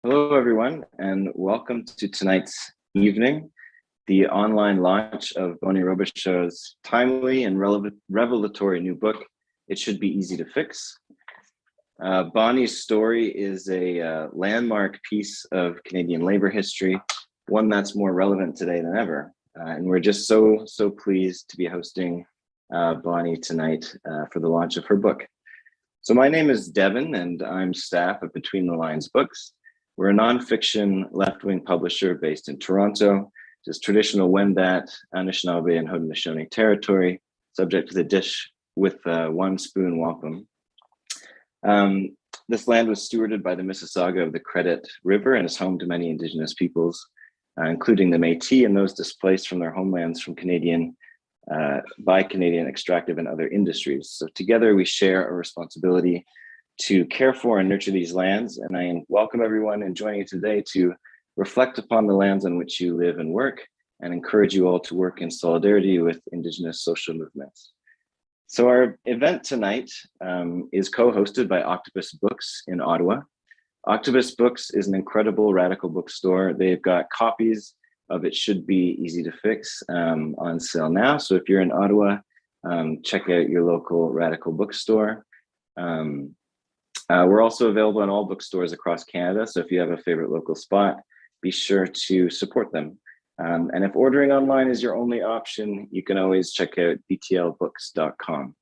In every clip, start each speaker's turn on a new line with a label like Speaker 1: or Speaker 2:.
Speaker 1: Hello, everyone, and welcome to tonight's evening, the online launch of Bonnie Robichaud's timely and revelatory new book, It Should Be Easy to Fix. Bonnie's story is a landmark piece of Canadian labor history, one that's more relevant today than ever. And we're just so pleased to be hosting Bonnie tonight for the launch of her book. So my name is Devin, and I'm staff at Between the Lines Books. We're a nonfiction left-wing publisher based in Toronto, just traditional Wendat, Anishinaabe, and Haudenosaunee territory, subject to the dish with one spoon wampum. This land was stewarded by the Mississauga of the Credit River and is home to many Indigenous peoples, including the Métis and those displaced from their homelands by Canadian extractive and other industries. So together we share a responsibility to care for and nurture these lands. And I welcome everyone in joining you today to reflect upon the lands on which you live and work, and encourage you all to work in solidarity with Indigenous social movements. So our event tonight is co-hosted by Octopus Books in Ottawa. Octopus Books is an incredible radical bookstore. They've got copies of It Should Be Easy to Fix on sale now. So if you're in Ottawa, check out your local radical bookstore. We're also available in all bookstores across Canada. So if you have a favorite local spot, be sure to support them. And if ordering online is your only option, you can always check out btlbooks.com.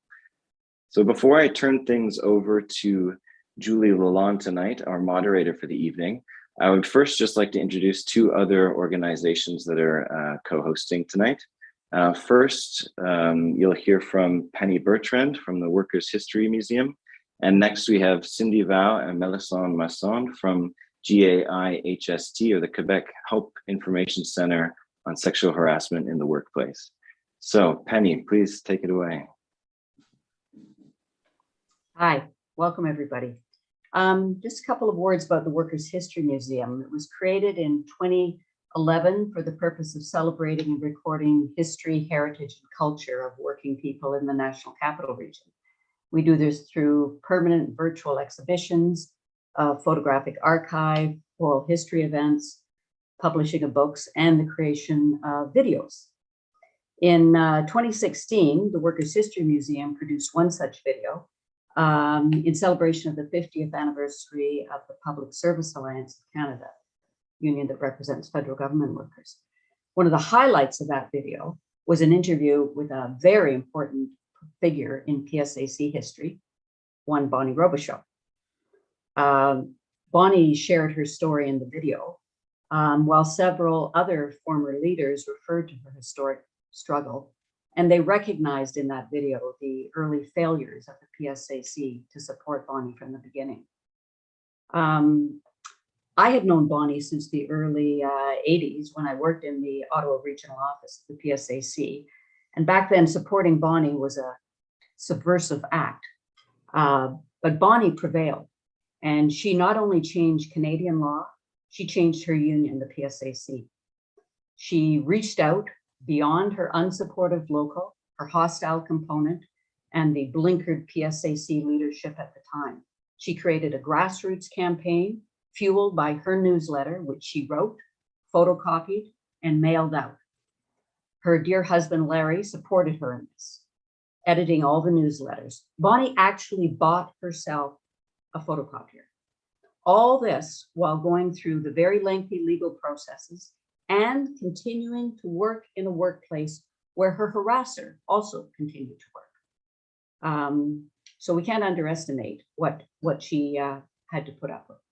Speaker 1: So before I turn things over to Julie Lalonde tonight, our moderator for the evening, I would first just like to introduce two other organizations that are co-hosting tonight. First, you'll hear from Penny Bertrand from the Workers' History Museum. And next we have Cindy Val and Melisande Masson from GAIHST, or the Quebec Help Information Center on Sexual Harassment in the Workplace. So Penny, please take it away.
Speaker 2: Hi, welcome everybody. Just a couple of words about the Workers' History Museum. It was created in 2011 for the purpose of celebrating and recording history, heritage, and culture of working people in the National Capital Region. We do this through permanent virtual exhibitions, photographic archive, oral history events, publishing of books, and the creation of videos. In 2016, the Workers' History Museum produced one such video in celebration of the 50th anniversary of the Public Service Alliance of Canada, union that represents federal government workers. One of the highlights of that video was an interview with a very important figure in PSAC history, one Bonnie Robichaud. Bonnie shared her story in the video, while several other former leaders referred to her historic struggle, and they recognized in that video the early failures of the PSAC to support Bonnie from the beginning. I had known Bonnie since the early 80s when I worked in the Ottawa Regional Office of the PSAC. And back then, supporting Bonnie was a subversive act. But Bonnie prevailed. And she not only changed Canadian law, she changed her union, the PSAC. She reached out beyond her unsupportive local, her hostile component, and the blinkered PSAC leadership at the time. She created a grassroots campaign fueled by her newsletter, which she wrote, photocopied, and mailed out. Her dear husband, Larry, supported her in this, editing all the newsletters. Bonnie actually bought herself a photocopier. All this while going through the very lengthy legal processes and continuing to work in a workplace where her harasser also continued to work. So we can't underestimate what she had to put up with.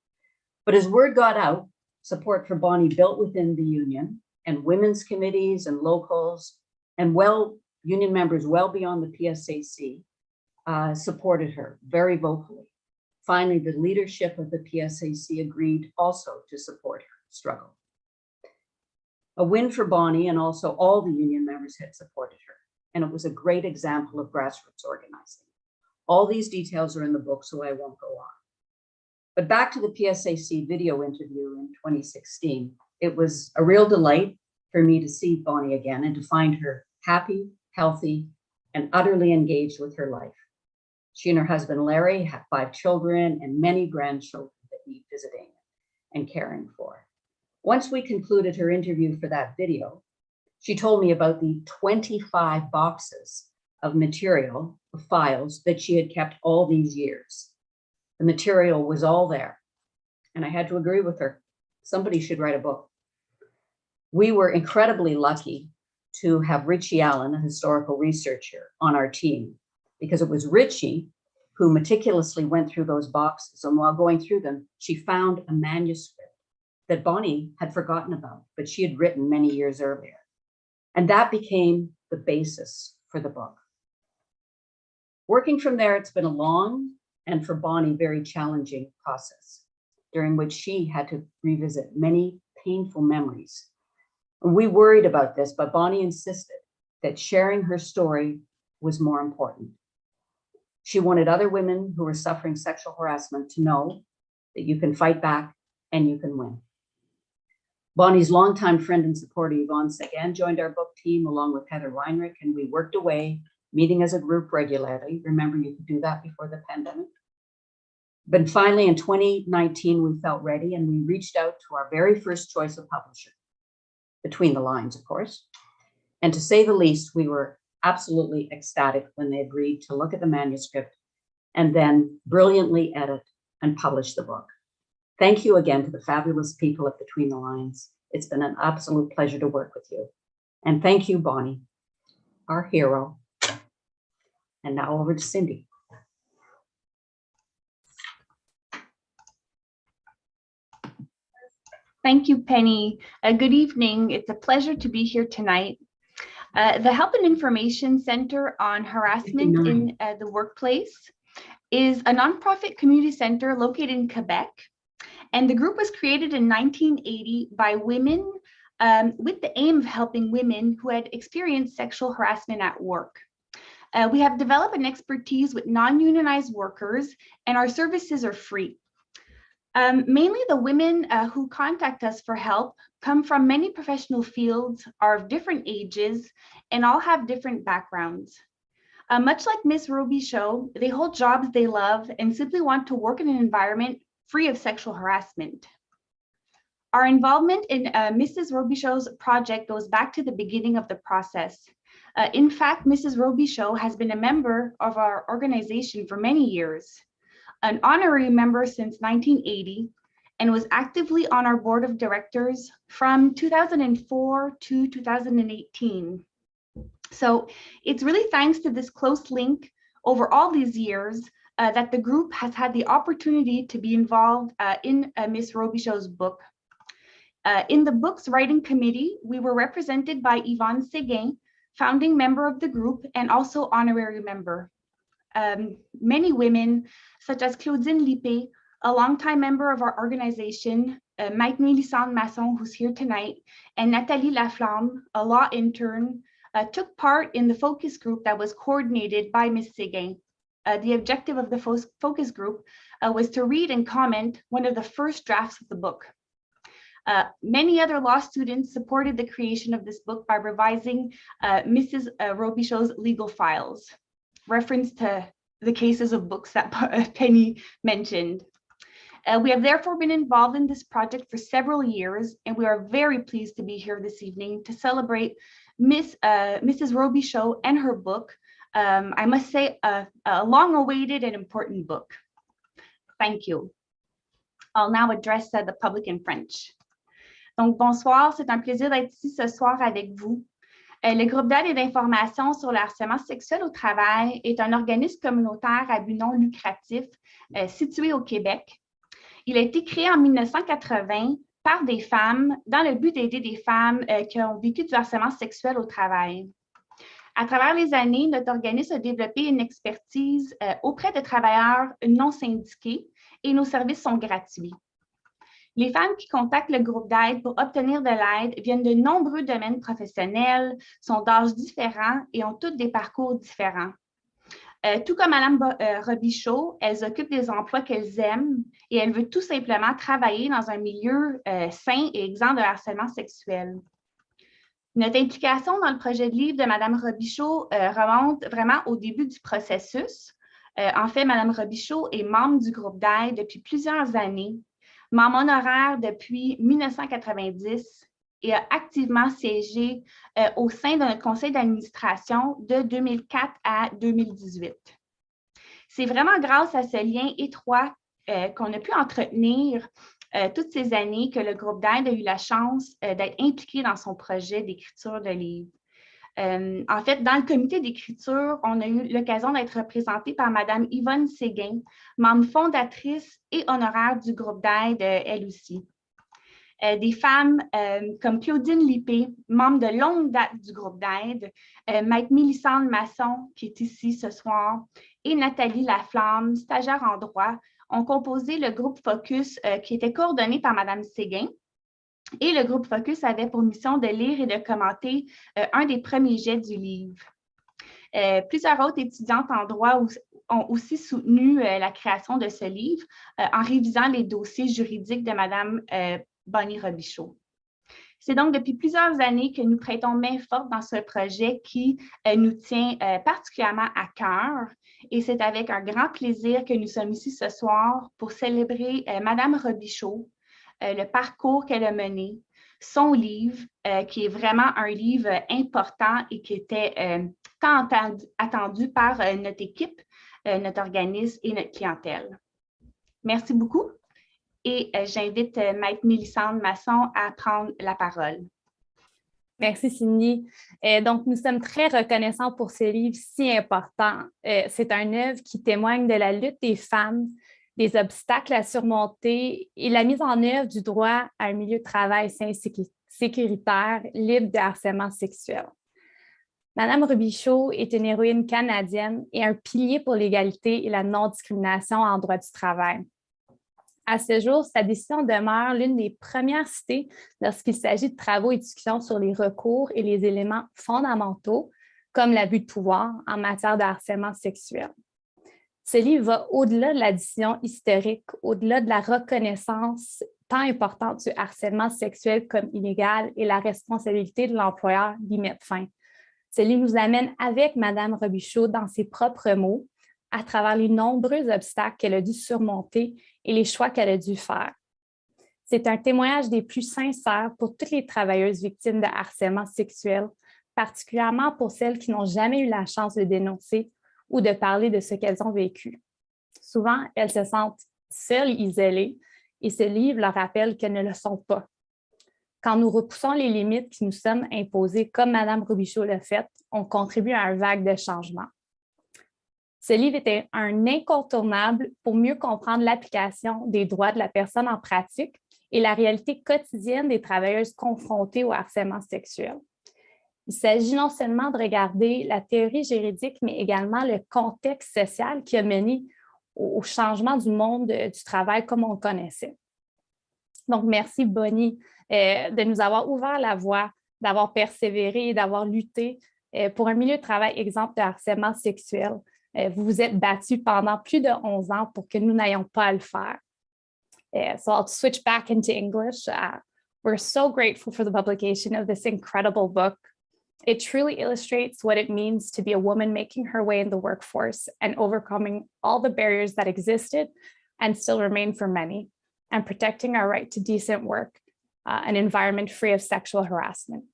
Speaker 2: But as word got out, support for Bonnie built within the union, and women's committees and locals, and union members well beyond the PSAC supported her very vocally. Finally, the leadership of the PSAC agreed also to support her struggle. A win for Bonnie, and also all the union members had supported her, and it was a great example of grassroots organizing. All these details are in the book, so I won't go on. But back to the PSAC video interview in 2016. It was a real delight for me to see Bonnie again and to find her happy, healthy, and utterly engaged with her life. She and her husband, Larry, have 5 children and many grandchildren that need visiting. and caring for. Once we concluded her interview for that video, she told me about the 25 boxes of material, of files that she had kept all these years. The material was all there, and I had to agree with her. Somebody should write a book. We were incredibly lucky to have Richie Allen, a historical researcher, on our team, because it was Richie who meticulously went through those boxes. And while going through them, she found a manuscript that Bonnie had forgotten about, but she had written many years earlier. And that became the basis for the book. Working from there, it's been a long and for Bonnie, very challenging process during which she had to revisit many painful memories. And we worried about this, but Bonnie insisted that sharing her story was more important. She wanted other women who were suffering sexual harassment to know that you can fight back and you can win. Bonnie's longtime friend and supporter, Yvonne Seguin, joined our book team along with Heather Weinrich, and we worked away, meeting as a group regularly. Remember, you could do that before the pandemic. But finally, in 2019, we felt ready, and we reached out to our very first choice of publisher, Between the Lines, of course. And to say the least, we were absolutely ecstatic when they agreed to look at the manuscript and then brilliantly edit and publish the book. Thank you again to the fabulous people at Between the Lines. It's been an absolute pleasure to work with you. And thank you, Bonnie, our hero. And now over to Cindy.
Speaker 3: Thank you, Penny. Good evening. It's a pleasure to be here tonight. The Help and Information Center on Harassment in the Workplace is a nonprofit community center located in Quebec. And the group was created in 1980 by women with the aim of helping women who had experienced sexual harassment at work. We have developed an expertise with non-unionized workers, and our services are free. Mainly the women who contact us for help come from many professional fields, are of different ages, and all have different backgrounds. Much like Ms. Robichaud, they hold jobs they love and simply want to work in an environment free of sexual harassment. Our involvement in Mrs. Robichaud's project goes back to the beginning of the process. In fact, Mrs. Robichaud has been a member of our organization for many years, an honorary member since 1980, and was actively on our board of directors from 2004 to 2018. So it's really thanks to this close link over all these years that the group has had the opportunity to be involved in Ms. Robichaud's book. In the book's writing committee, we were represented by Yvonne Seguin, founding member of the group and also honorary member. Many women, such as Claudine Lippé, a longtime member of our organization, Mike Mélissande Masson, who's here tonight, and Nathalie Laflamme, a law intern, took part in the focus group that was coordinated by Ms. Seguin. The objective of the focus group was to read and comment one of the first drafts of the book. Many other law students supported the creation of this book by revising Mrs. Robichaud's legal files, reference to the cases of books that Penny mentioned. We have therefore been involved in this project for several years, and we are very pleased to be here this evening to celebrate Mrs. Robichaud and her book. I must say, a long-awaited and important book. Thank you. I'll now address the public in French. Donc, bonsoir, c'est un plaisir d'être ici ce soir avec vous. Le groupe d'aide et d'information sur le harcèlement sexuel au travail est un organisme communautaire à but non lucratif situé au Québec. Il a été créé en 1980 par des femmes dans le but d'aider des femmes qui ont vécu du harcèlement sexuel au travail. À travers les années, notre organisme a développé une expertise auprès de travailleurs non syndiqués et nos services sont gratuits. Les femmes qui contactent le groupe d'aide pour obtenir de l'aide viennent de nombreux domaines professionnels, sont d'âges différents et ont toutes des parcours différents. Tout comme Mme Robichaud, elles occupent des emplois qu'elles aiment et elles veulent tout simplement travailler dans un milieu sain et exempt de harcèlement sexuel. Notre implication dans le projet de livre de Mme Robichaud remonte vraiment au début du processus. En fait, Mme Robichaud est membre du groupe d'aide depuis plusieurs années. membre honoraire depuis 1990 et a activement siégé au sein de notre conseil d'administration de 2004 à 2018. C'est vraiment grâce à ce lien étroit qu'on a pu entretenir toutes ces années que le groupe d'aide a eu la chance d'être impliqué dans son projet d'écriture de livres. En fait, dans le comité d'écriture, on a eu l'occasion d'être représenté par Mme Yvonne Séguin, membre fondatrice et honoraire du groupe d'aide, elle aussi. Des femmes comme Claudine Lippé, membre de longue date du groupe d'aide, Maître Mélissande Masson, qui est ici ce soir, et Nathalie Laflamme, stagiaire en droit, ont composé le groupe Focus qui était coordonné par Mme Séguin. Et le groupe Focus avait pour mission de lire et de commenter un des premiers jets du livre. Plusieurs autres étudiantes en droit ont aussi soutenu la création de ce livre en révisant les dossiers juridiques de Mme Bonnie Robichaud. C'est donc depuis plusieurs années que nous prêtons main forte dans ce projet qui nous tient particulièrement à cœur. Et c'est avec un grand plaisir que nous sommes ici ce soir pour célébrer Mme Robichaud, le parcours qu'elle a mené, son livre, qui est vraiment un livre important et qui était tant attendu par notre équipe, notre organisme et notre clientèle. Merci beaucoup. Et j'invite Maître Mélissande Masson à prendre la parole.
Speaker 4: Merci, Cindy. Donc, nous sommes très reconnaissants pour ce livre si important. C'est un œuvre qui témoigne de la lutte des femmes, des obstacles à surmonter et la mise en œuvre du droit à un milieu de travail sain et sécuritaire, libre de harcèlement sexuel. Madame Robichaud est une héroïne canadienne et un pilier pour l'égalité et la non-discrimination en droit du travail. À ce jour, sa décision demeure l'une des premières citées lorsqu'il s'agit de travaux et discussions sur les recours et les éléments fondamentaux, comme l'abus de pouvoir en matière de harcèlement sexuel. Ce livre va au-delà de la décision historique, au-delà de la reconnaissance tant importante du harcèlement sexuel comme illégal et la responsabilité de l'employeur d'y mettre fin. Ce livre nous amène avec Mme Robichaud dans ses propres mots, à travers les nombreux obstacles qu'elle a dû surmonter et les choix qu'elle a dû faire. C'est un témoignage des plus sincères pour toutes les travailleuses victimes de harcèlement sexuel, particulièrement pour celles qui n'ont jamais eu la chance de dénoncer ou de parler de ce qu'elles ont vécu. Souvent, elles se sentent seules, isolées, et ce livre leur rappelle qu'elles ne le sont pas. Quand nous repoussons les limites qui nous sommes imposées, comme Mme Robichaud l'a fait, on contribue à un vague de changement. Ce livre était un incontournable pour mieux comprendre l'application des droits de la personne en pratique et la réalité quotidienne des travailleuses confrontées au harcèlement sexuel. Il s'agit non seulement de regarder la théorie juridique, mais également le contexte social qui a mené au changement du monde du travail comme on le connaissait. Donc, merci Bonnie de nous avoir ouvert la voie, d'avoir persévéré et d'avoir lutté pour un milieu de travail exempt de harcèlement sexuel. Vous vous êtes battue pendant plus de 11 ans pour que nous n'ayons pas à le faire. So I'll switch back into English. We're so grateful for the publication of this incredible book. It truly illustrates what it means to be a woman making her way in the workforce and overcoming all the barriers that existed and still remain for many, and protecting our right to decent work, an environment free of sexual harassment.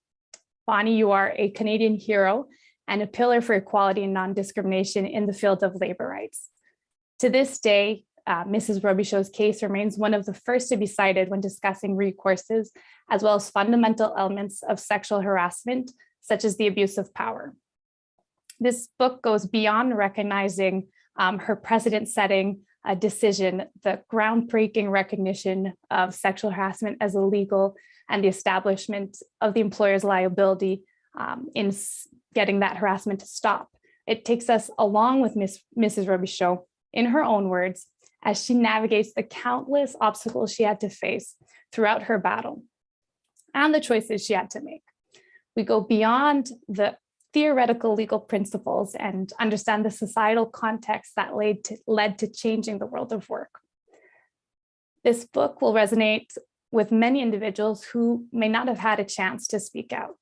Speaker 4: Bonnie, you are a Canadian hero and a pillar for equality and non-discrimination in the field of labor rights. To this day, Mrs. Robichaux's case remains one of the first to be cited when discussing recourses, as well as fundamental elements of sexual harassment, such as the abuse of power. This book goes beyond recognizing her precedent-setting decision, the groundbreaking recognition of sexual harassment as illegal and the establishment of the employer's liability in getting that harassment to stop. It takes us along with Mrs. Robichaud, in her own words, as she navigates the countless obstacles she had to face throughout her battle and the choices she had to make. We go beyond the theoretical legal principles and understand the societal context that led to changing the world of work. This book will resonate with many individuals who may not have had a chance to speak out.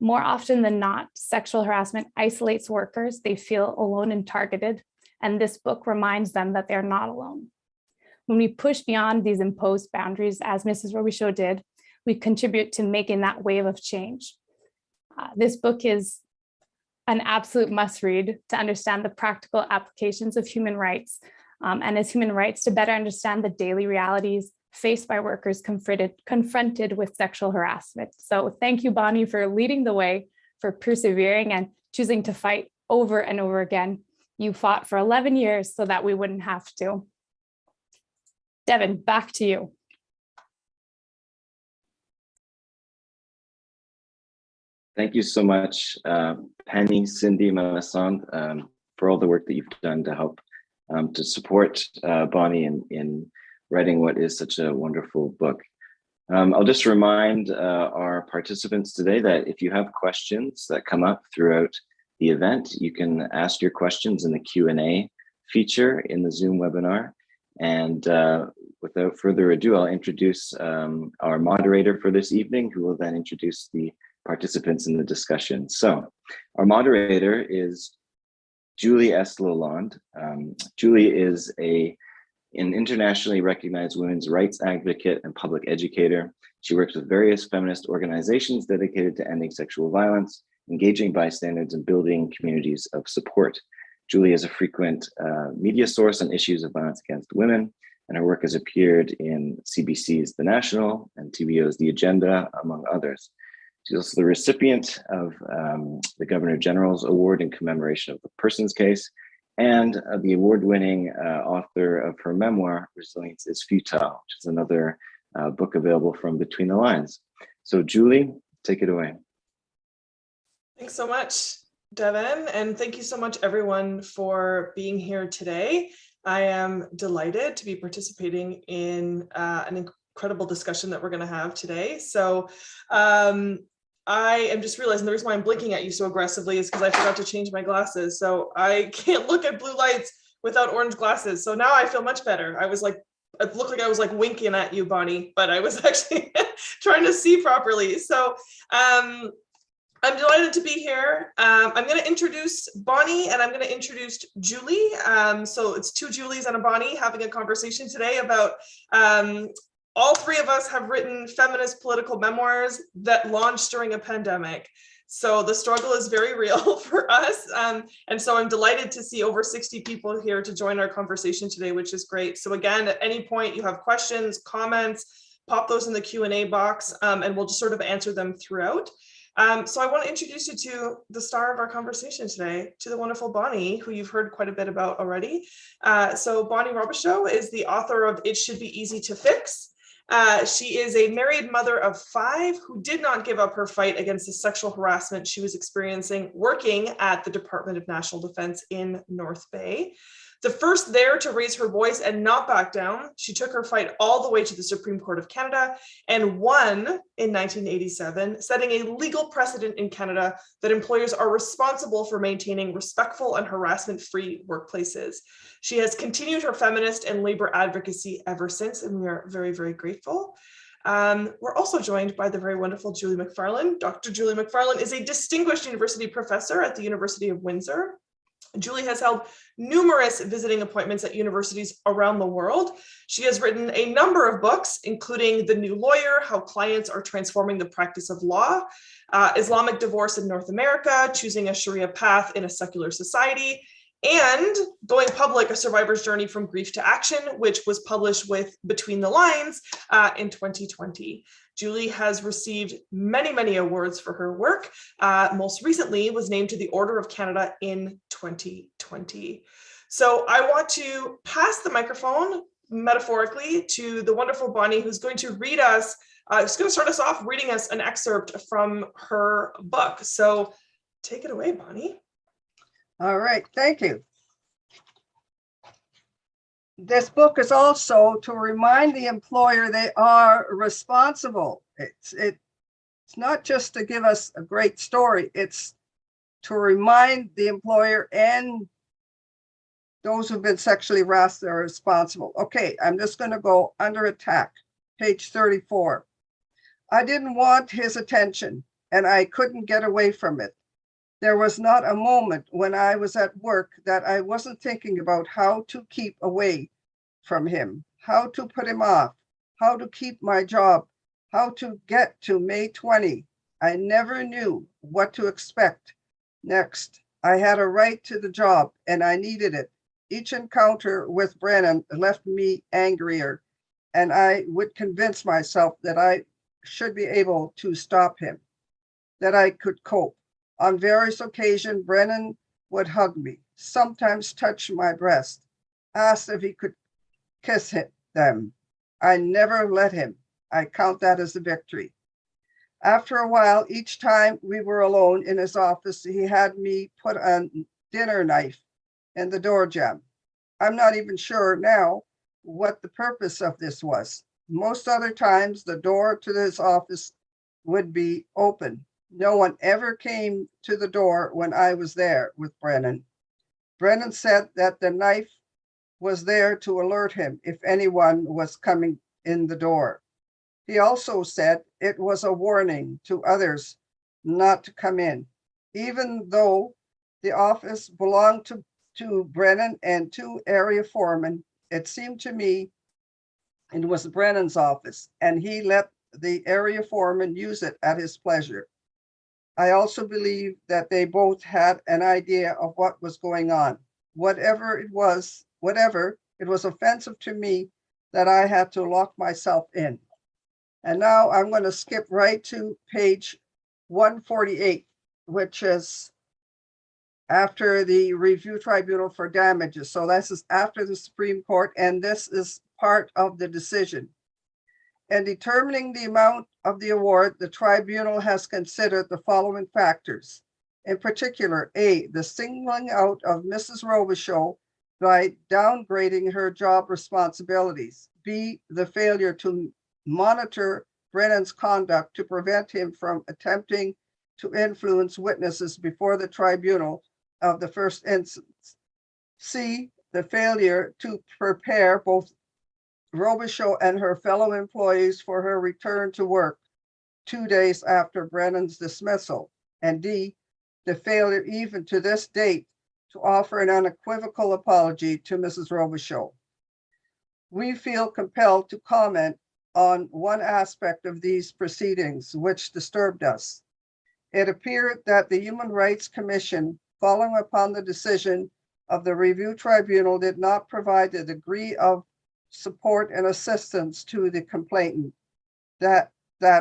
Speaker 4: More often than not, sexual harassment isolates workers. They feel alone and targeted, and this book reminds them that they're not alone. When we push beyond these imposed boundaries, as Mrs. Robichaud did, we contribute to making that wave of change. This book is an absolute must read to understand the practical applications of human rights and as human rights to better understand the daily realities faced by workers confronted with sexual harassment. So thank you, Bonnie, for leading the way, for persevering and choosing to fight over and over again. You fought for 11 years so that we wouldn't have to. Devin, back to you.
Speaker 1: Thank you so much, Penny, Cindy, Melisande, for all the work that you've done to help to support Bonnie in writing what is such a wonderful book. I'll just remind our participants today that if you have questions that come up throughout the event, you can ask your questions in the Q&A feature in the Zoom webinar. And without further ado, I'll introduce our moderator for this evening, who will then introduce the participants in the discussion. So our moderator is Julie S. Lalonde. Julie is an internationally recognized women's rights advocate and public educator. She works with various feminist organizations dedicated to ending sexual violence, engaging bystanders, and building communities of support. Julie is a frequent media source on issues of violence against women, and her work has appeared in CBC's The National and TVO's The Agenda, among others. She's also the recipient of the Governor General's Award in commemoration of the Persons case, and the award-winning author of her memoir, Resilience is Futile, which is another book available from Between the Lines. So Julie, take it away.
Speaker 5: Thanks so much, Devin, and thank you so much, everyone, for being here today. I am delighted to be participating in an incredible discussion that we're going to have today. So I am just realizing the reason why I'm blinking at you so aggressively is because I forgot to change my glasses. So I can't look at blue lights without orange glasses. So now I feel much better. I was like, it looked like I was like winking at you, Bonnie, but I was actually trying to see properly. So I'm delighted to be here. I'm going to introduce Bonnie and I'm going to introduce Julie. So it's two Julies and a Bonnie having a conversation today about all three of us have written feminist political memoirs that launched during a pandemic. So the struggle is very real for us. And so I'm delighted to see over 60 people here to join our conversation today, which is great. So again, at any point you have questions, comments, pop those in the Q&A box and we'll just sort of answer them throughout. So I want to introduce you to the star of our conversation today, to the wonderful Bonnie, who you've heard quite a bit about already. So Bonnie Robichaud is the author of It Should Be Easy to Fix. She is a married mother of 5 who did not give up her fight against the sexual harassment she was experiencing working at the Department of National Defense in North Bay. The first there to raise her voice and not back down, she took her fight all the way to the Supreme Court of Canada and won in 1987, setting a legal precedent in Canada that employers are responsible for maintaining respectful and harassment-free workplaces. She has continued her feminist and labor advocacy ever since, and we are very, very grateful. We're also joined by the very wonderful Julie Macfarlane. Dr. Julie Macfarlane is a distinguished university professor at the University of Windsor. Julie has held numerous visiting appointments at universities around the world. She has written a number of books, including The New Lawyer, How Clients Are Transforming the Practice of Law, Islamic Divorce in North America, Choosing a Sharia Path in a Secular Society, and Going Public, A Survivor's Journey from Grief to Action, which was published with Between the Lines in 2020. Julie has received many, many awards for her work. Most recently was named to the Order of Canada in 2020. So I want to pass the microphone metaphorically to the wonderful Bonnie, who's going to read us, she's going to start us off reading us an excerpt from her book. So take it away, Bonnie.
Speaker 6: All right, thank you. This book is also to remind the employer they are responsible. It's not just to give us a great story, it's to remind the employer and those who've been sexually harassed they're responsible. Okay, I'm just going to go under attack, page 34. I didn't want his attention and I couldn't get away from it. There was not a moment when I was at work that I wasn't thinking about how to keep away from him, how to put him off, how to keep my job, how to get to May 20. I never knew what to expect next. I had a right to the job and I needed it. Each encounter with Brennan left me angrier, and I would convince myself that I should be able to stop him, that I could cope. On various occasions, Brennan would hug me, sometimes touch my breast, asked if he could kiss them. I never let him. I count that as a victory. After a while, each time we were alone in his office, he had me put a dinner knife in the door jamb. I'm not even sure now what the purpose of this was. Most other times, the door to his office would be open. No one ever came to the door when I was there with Brennan. Brennan said that the knife was there to alert him if anyone was coming in the door. He also said it was a warning to others not to come in. Even though the office belonged to Brennan and two area foremen, it seemed to me it was Brennan's office, and he let the area foreman use it at his pleasure. I also believe that they both had an idea of what was going on. Whatever it was offensive to me that I had to lock myself in. And now I'm going to skip right to page 148, which is after the review tribunal for damages. So this is after the Supreme Court, and this is part of the decision. In determining the amount of the award, the tribunal has considered the following factors. In particular, A, the singling out of Mrs. Robichaud by downgrading her job responsibilities. B, the failure to monitor Brennan's conduct to prevent him from attempting to influence witnesses before the tribunal of the first instance. C, the failure to prepare both Robichaud and her fellow employees for her return to work 2 days after Brennan's dismissal. And D, the failure even to this date to offer an unequivocal apology to Mrs. Robichaud. We feel compelled to comment on one aspect of these proceedings which disturbed us. It appeared that the Human Rights Commission, following upon the decision of the review tribunal, did not provide the degree of support and assistance to the complainant that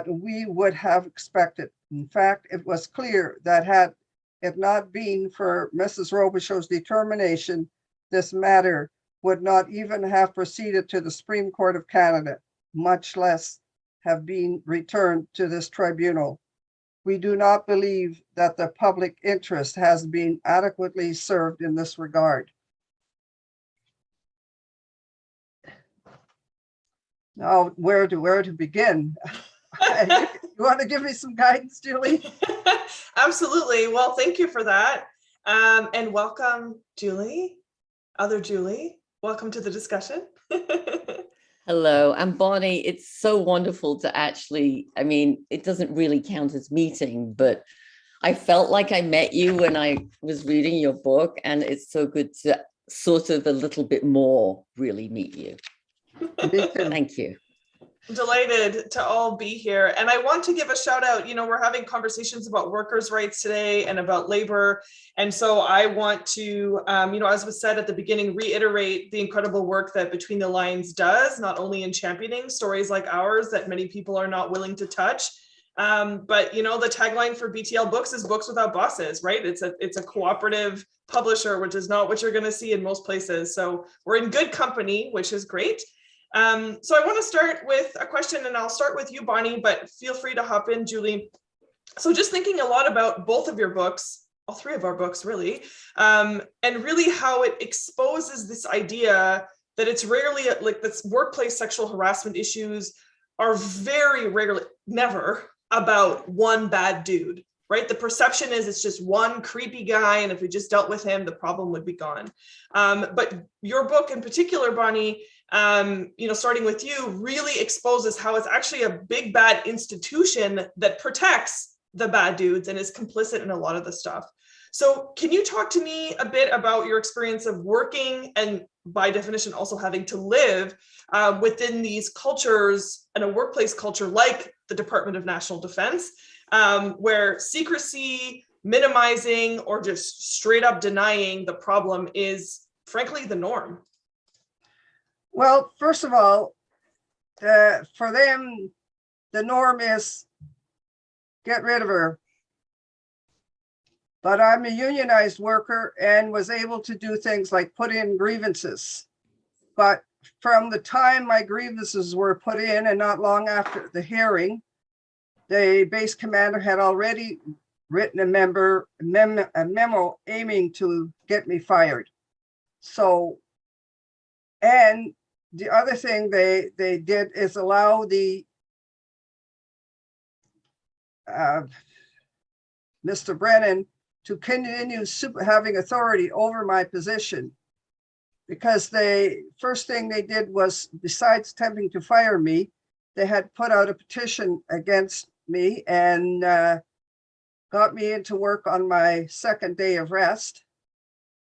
Speaker 6: we would have expected. In fact, it was clear that had it not been for Mrs. Robichaud's determination, this matter would not even have proceeded to the Supreme Court of Canada, much less have been returned to this tribunal. We do not believe that the public interest has been adequately served in this regard. Now, where to begin? You want to give me some guidance, Julie?
Speaker 5: Absolutely. Well, thank you for that. And welcome, Julie, other Julie. Welcome to the discussion.
Speaker 7: Hello, I'm Bonnie. It's so wonderful to actually, I mean, it doesn't really count as meeting, but I felt like I met you when I was reading your book, and it's so good to sort of a little bit more really meet you. Thank you.
Speaker 5: Delighted to all be here. And I want to give a shout out. You know, we're having conversations about workers' rights today and about labor. And so I want to, you know, as was said at the beginning, reiterate the incredible work that Between the Lines does, not only in championing stories like ours that many people are not willing to touch, but, you know, the tagline for BTL Books is books without bosses, right? It's a cooperative publisher, which is not what you're going to see in most places. So we're in good company, which is great. So I want to start with a question, and I'll start with you, Bonnie, but feel free to hop in, Julie. So just thinking a lot about both of your books, all three of our books really, and really how it exposes this idea that it's rarely like this workplace sexual harassment issues are very rarely, never about one bad dude, right? The perception is it's just one creepy guy, and if we just dealt with him, the problem would be gone. But your book in particular, Bonnie, you know, starting with you, really exposes how it's actually a big bad institution that protects the bad dudes and is complicit in a lot of the stuff. So can you talk to me a bit about your experience of working and by definition also having to live within these cultures and a workplace culture like the Department of National Defense, where secrecy, minimizing, or just straight up denying the problem is frankly the norm?
Speaker 6: Well, first of all, for them, the norm is get rid of her. But I'm a unionized worker and was able to do things like put in grievances. But from the time my grievances were put in and not long after the hearing, the base commander had already written a memo aiming to get me fired. So, and the other thing they did is allow the Mr. Brennan to continue having authority over my position, because the first thing they did was, besides attempting to fire me, they had put out a petition against me and got me into work on my second day of rest.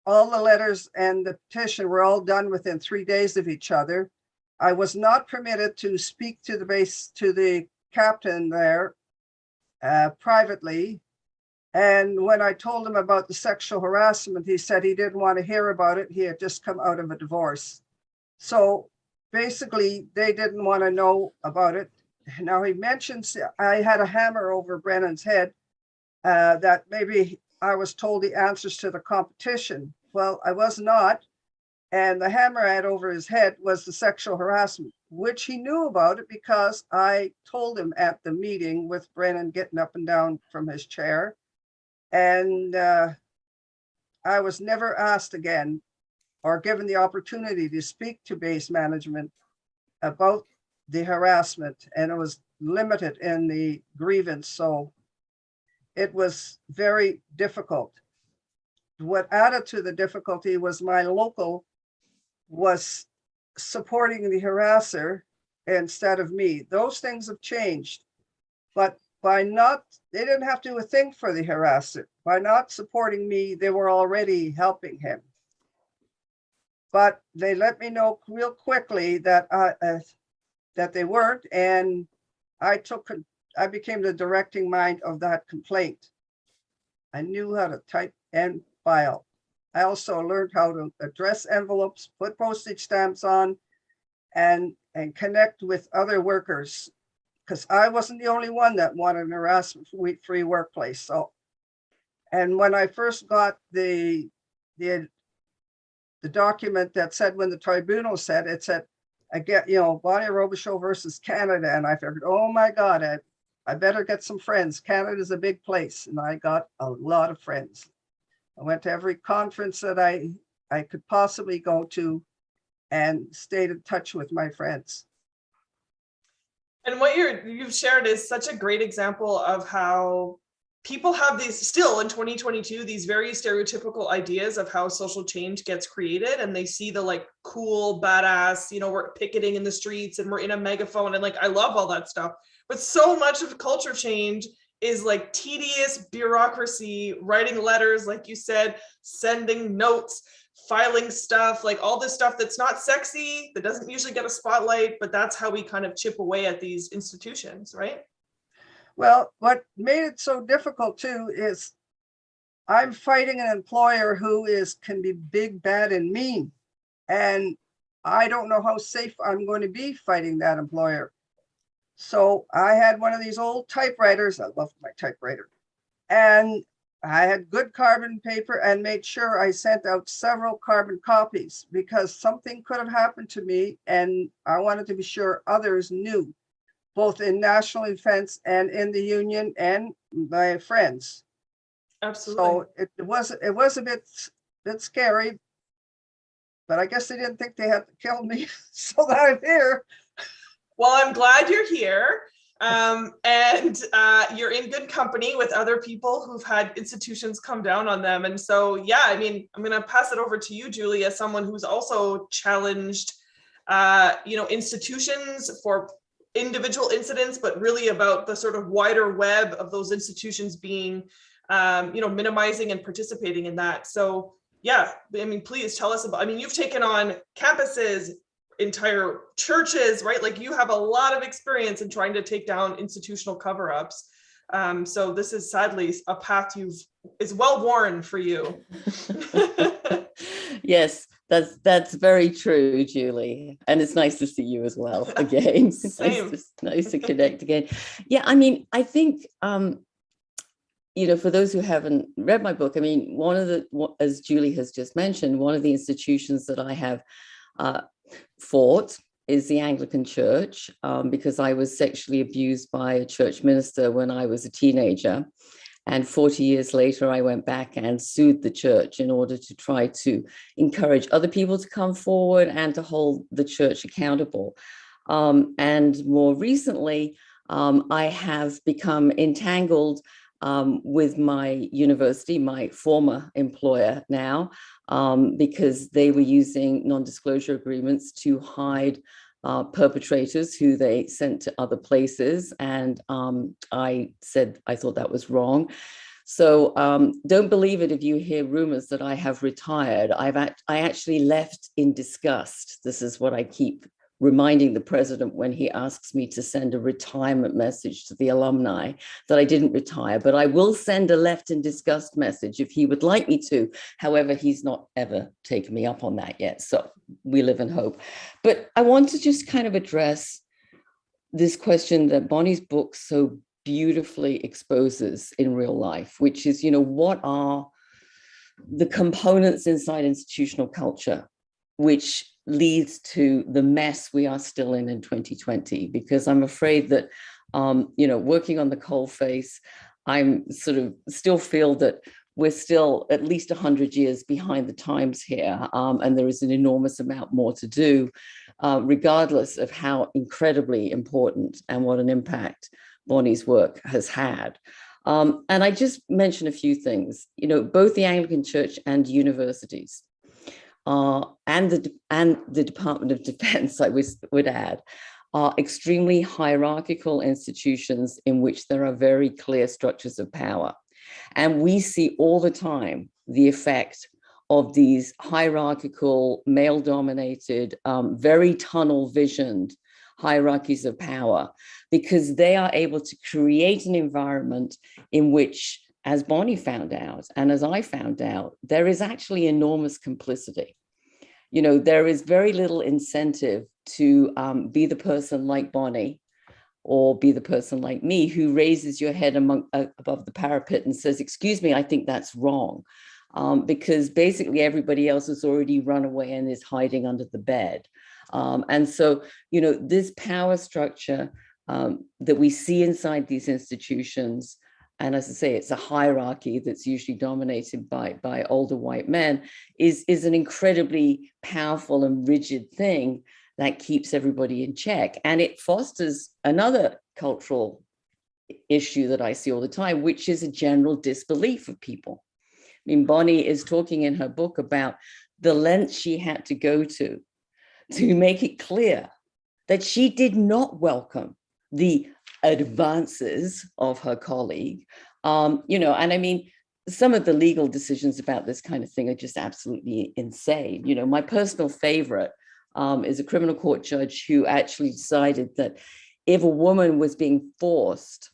Speaker 6: All the letters and the petition were all done within 3 days of each other. I was not permitted to speak to the captain there privately. And when I told him about the sexual harassment, he said he didn't want to hear about it. He had just come out of a divorce. So basically, they didn't want to know about it. Now, he mentions I had a hammer over Brennan's head, that maybe I was told the answers to the competition. Well, I was not. And the hammer I had over his head was the sexual harassment, which he knew about it because I told him at the meeting with Brennan getting up and down from his chair. And I was never asked again or given the opportunity to speak to base management about the harassment, and it was limited in the grievance. So it was very difficult. What added to the difficulty was my local was supporting the harasser instead of me. Those things have changed, but they didn't have to do a thing for the harasser. By not supporting me, they were already helping him. But they let me know real quickly that that they weren't, and I became the directing mind of that complaint. I knew how to type and file. I also learned how to address envelopes, put postage stamps on, and connect with other workers, because I wasn't the only one that wanted an harassment-free workplace. So, and when I first got the document that said, when the tribunal said, it said, I get, Bonnie Robichaud versus Canada. And I figured, oh my God, I better get some friends. Canada's a big place. And I got a lot of friends. I went to every conference that I could possibly go to and stayed in touch with my friends.
Speaker 5: And what you've shared is such a great example of how people have these, still in 2022, these very stereotypical ideas of how social change gets created. And they see the like cool, badass, we're picketing in the streets and we're in a megaphone. And like, I love all that stuff. But so much of culture change is like tedious bureaucracy, writing letters, like you said, sending notes, filing stuff, like all this stuff that's not sexy, that doesn't usually get a spotlight, but that's how we kind of chip away at these institutions, right?
Speaker 6: Well, what made it so difficult too is I'm fighting an employer who can be big, bad, and mean. And I don't know how safe I'm going to be fighting that employer. So I had one of these old typewriters. I loved my typewriter. And I had good carbon paper and made sure I sent out several carbon copies, because something could have happened to me. And I wanted to be sure others knew, both in national defense and in the union and my friends.
Speaker 5: Absolutely.
Speaker 6: So it was a bit scary, but I guess they didn't think they had to kill me so that I'm here.
Speaker 5: Well, I'm glad you're here. And you're in good company with other people who've had institutions come down on them. And so, yeah, I mean, I'm going to pass it over to you, Julie, as someone who's also challenged, institutions for individual incidents, but really about the sort of wider web of those institutions being minimizing and participating in that. So yeah, I mean, please tell us about, I mean, you've taken on campuses, entire churches, right? Like you have a lot of experience in trying to take down institutional cover-ups. So this is sadly a path is well worn for you.
Speaker 7: Yes, that's very true, Julie. And it's nice to see you as well again.
Speaker 5: Same.
Speaker 7: Nice to connect again. Yeah, I mean, I think, for those who haven't read my book, I mean, as Julie has just mentioned, one of the institutions that I have fought is the Anglican Church, because I was sexually abused by a church minister when I was a teenager. And 40 years later, I went back and sued the church in order to try to encourage other people to come forward and to hold the church accountable. And more recently, I have become entangled with my university, my former employer now, because they were using non-disclosure agreements to hide perpetrators who they sent to other places. And I said I thought that was wrong. So don't believe it if you hear rumors that I have retired. I actually left in disgust. This is what I keep reminding the president when he asks me to send a retirement message to the alumni, that I didn't retire, but I will send a left in disgust message if he would like me to. However, he's not ever taken me up on that yet. So we live in hope. But I want to just kind of address this question that Bonnie's book so beautifully exposes in real life, which is, what are the components inside institutional culture which leads to the mess we are still in 2020, because I'm afraid that, working on the coalface, I'm sort of still feel that we're still at least 100 years behind the times here. And there is an enormous amount more to do, regardless of how incredibly important and what an impact Bonnie's work has had. And I just mention a few things, both the Anglican Church and universities, and the Department of Defense, I would add, are extremely hierarchical institutions in which there are very clear structures of power. And we see all the time the effect of these hierarchical, male-dominated, very tunnel-visioned hierarchies of power, because they are able to create an environment in which, as Bonnie found out, and as I found out, there is actually enormous complicity. There is very little incentive to be the person like Bonnie or be the person like me who raises your head above the parapet and says, excuse me, I think that's wrong. Because basically everybody else has already run away and is hiding under the bed. And so, this power structure that we see inside these institutions, and as I say, it's a hierarchy that's usually dominated by older white men, is an incredibly powerful and rigid thing that keeps everybody in check. And it fosters another cultural issue that I see all the time, which is a general disbelief of people. I mean, Bonnie is talking in her book about the lengths she had to go to make it clear that she did not welcome the advances of her colleague. And I mean, some of the legal decisions about this kind of thing are just absolutely insane. My personal favorite is a criminal court judge who actually decided that if a woman was being forced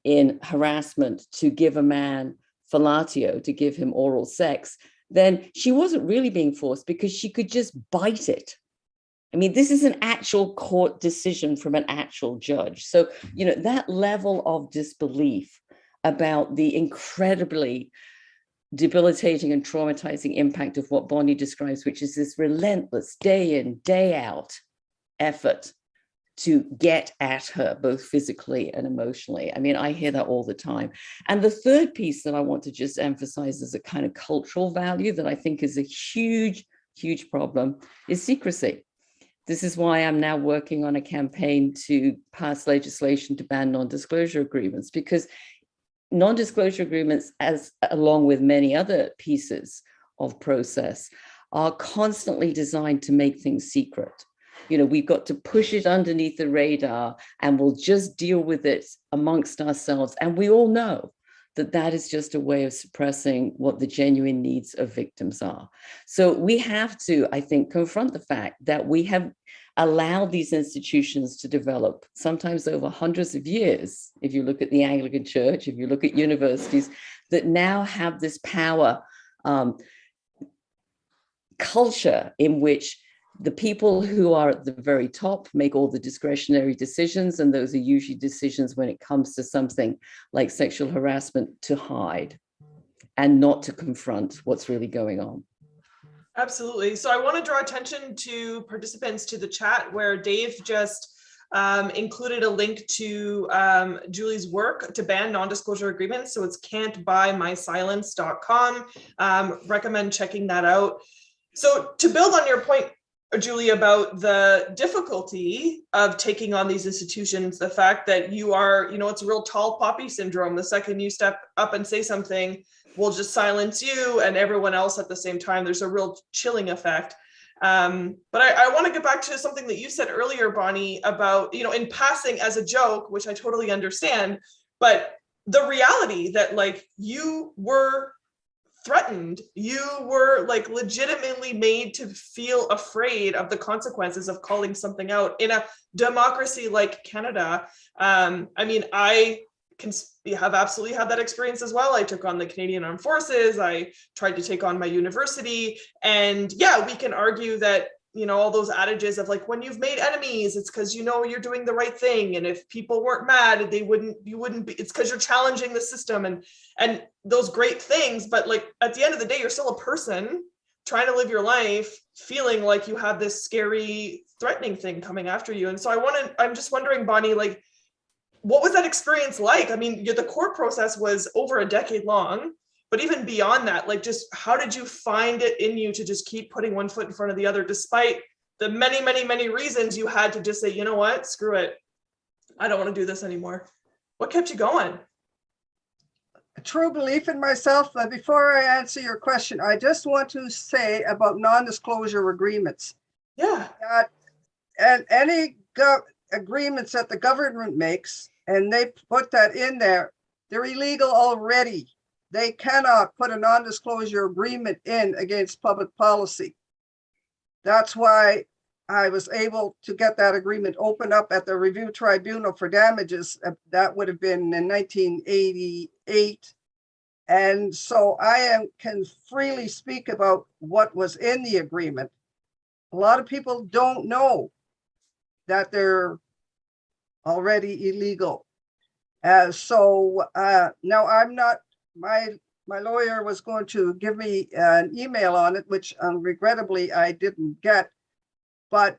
Speaker 7: in harassment to give a man fellatio, to give him oral sex, then she wasn't really being forced because she could just bite it. I mean, this is an actual court decision from an actual judge. So, that level of disbelief about the incredibly debilitating and traumatizing impact of what Bonnie describes, which is this relentless day in, day out effort to get at her, both physically and emotionally. I mean, I hear that all the time. And the third piece that I want to just emphasize as a kind of cultural value that I think is a huge, huge problem is secrecy. This is why I'm now working on a campaign to pass legislation to ban non-disclosure agreements, because non-disclosure agreements, along with many other pieces of process, are constantly designed to make things secret. We've got to push it underneath the radar and we'll just deal with it amongst ourselves. And we all know that is just a way of suppressing what the genuine needs of victims are. So we have to, I think, confront the fact that we have allowed these institutions to develop, sometimes over hundreds of years. If you look at the Anglican Church, if you look at universities, that now have this power culture in which the people who are at the very top make all the discretionary decisions, and those are usually decisions when it comes to something like sexual harassment to hide and not to confront what's really going on.
Speaker 5: Absolutely. So I want to draw attention to participants to the chat where Dave just included a link to Julie's work to ban non-disclosure agreements. So it's can'tbuymysilence.com. Recommend checking that out. So to build on your point, Julie, about the difficulty of taking on these institutions, the fact that you are, it's a real tall poppy syndrome. The second you step up and say something, we'll just silence you and everyone else at the same time. There's a real chilling effect. But I want to get back to something that you said earlier, Bonnie, about, in passing as a joke, which I totally understand, but the reality that you were threatened, you were legitimately made to feel afraid of the consequences of calling something out in a democracy like Canada. I have absolutely had that experience as well. I took on the Canadian Armed Forces. I tried to take on my university. And yeah, we can argue that, all those adages of when you've made enemies, it's because you're doing the right thing. And if people weren't mad, you wouldn't be, it's because you're challenging the system and those great things. But at the end of the day, you're still a person trying to live your life, feeling like you have this scary, threatening thing coming after you. And so I'm just wondering, Bonnie, what was that experience like? The court process was over a decade long, but even beyond that, just how did you find it in you to just keep putting one foot in front of the other, despite the many, many, many reasons you had to just say, you know what, screw it. I don't want to do this anymore. What kept you going?
Speaker 6: A true belief in myself. But before I answer your question, I just want to say about non-disclosure agreements.
Speaker 5: Yeah.
Speaker 6: And any agreements that the government makes, and they put that in there, they're illegal already. They cannot put a non-disclosure agreement in against public policy. That's why I was able to get that agreement opened up at the review tribunal for damages. That would have been in 1988. And so can freely speak about what was in the agreement. A lot of people don't know that they're already illegal. Now I'm not, my lawyer was going to give me an email on it, which regrettably I didn't get, but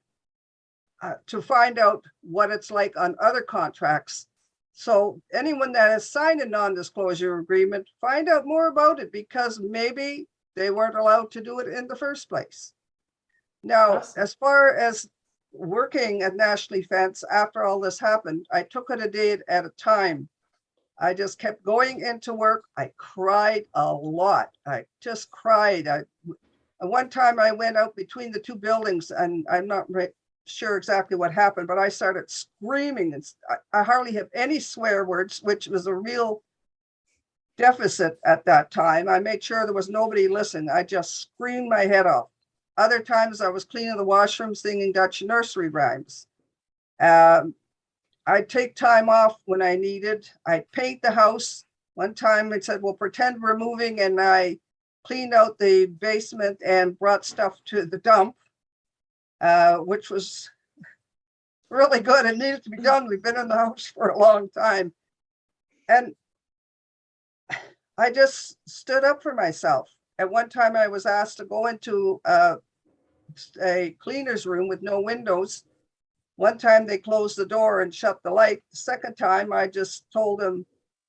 Speaker 6: to find out what it's like on other contracts. So anyone that has signed a non-disclosure agreement, find out more about it, because maybe they weren't allowed to do it in the first place. Now,
Speaker 5: Awesome.
Speaker 6: As far as working at National Defense, after all this happened, I took it a day at a time. I just kept going into work. I cried a lot. I just cried. One time I went out between the two buildings, and I'm not sure exactly what happened, but I started screaming. And I hardly have any swear words, which was a real deficit at that time. I made sure there was nobody listening. I just screamed my head off. Other times I was cleaning the washroom, singing Dutch nursery rhymes. I'd take time off when I needed. I'd paint the house. One time it said, well, pretend we're moving, and I cleaned out the basement and brought stuff to the dump, which was really good. It needed to be done. We've been in the house for a long time. And I just stood up for myself. At one time I was asked to go into a cleaner's room with no windows. One time they closed the door and shut the light. The second time I just told them,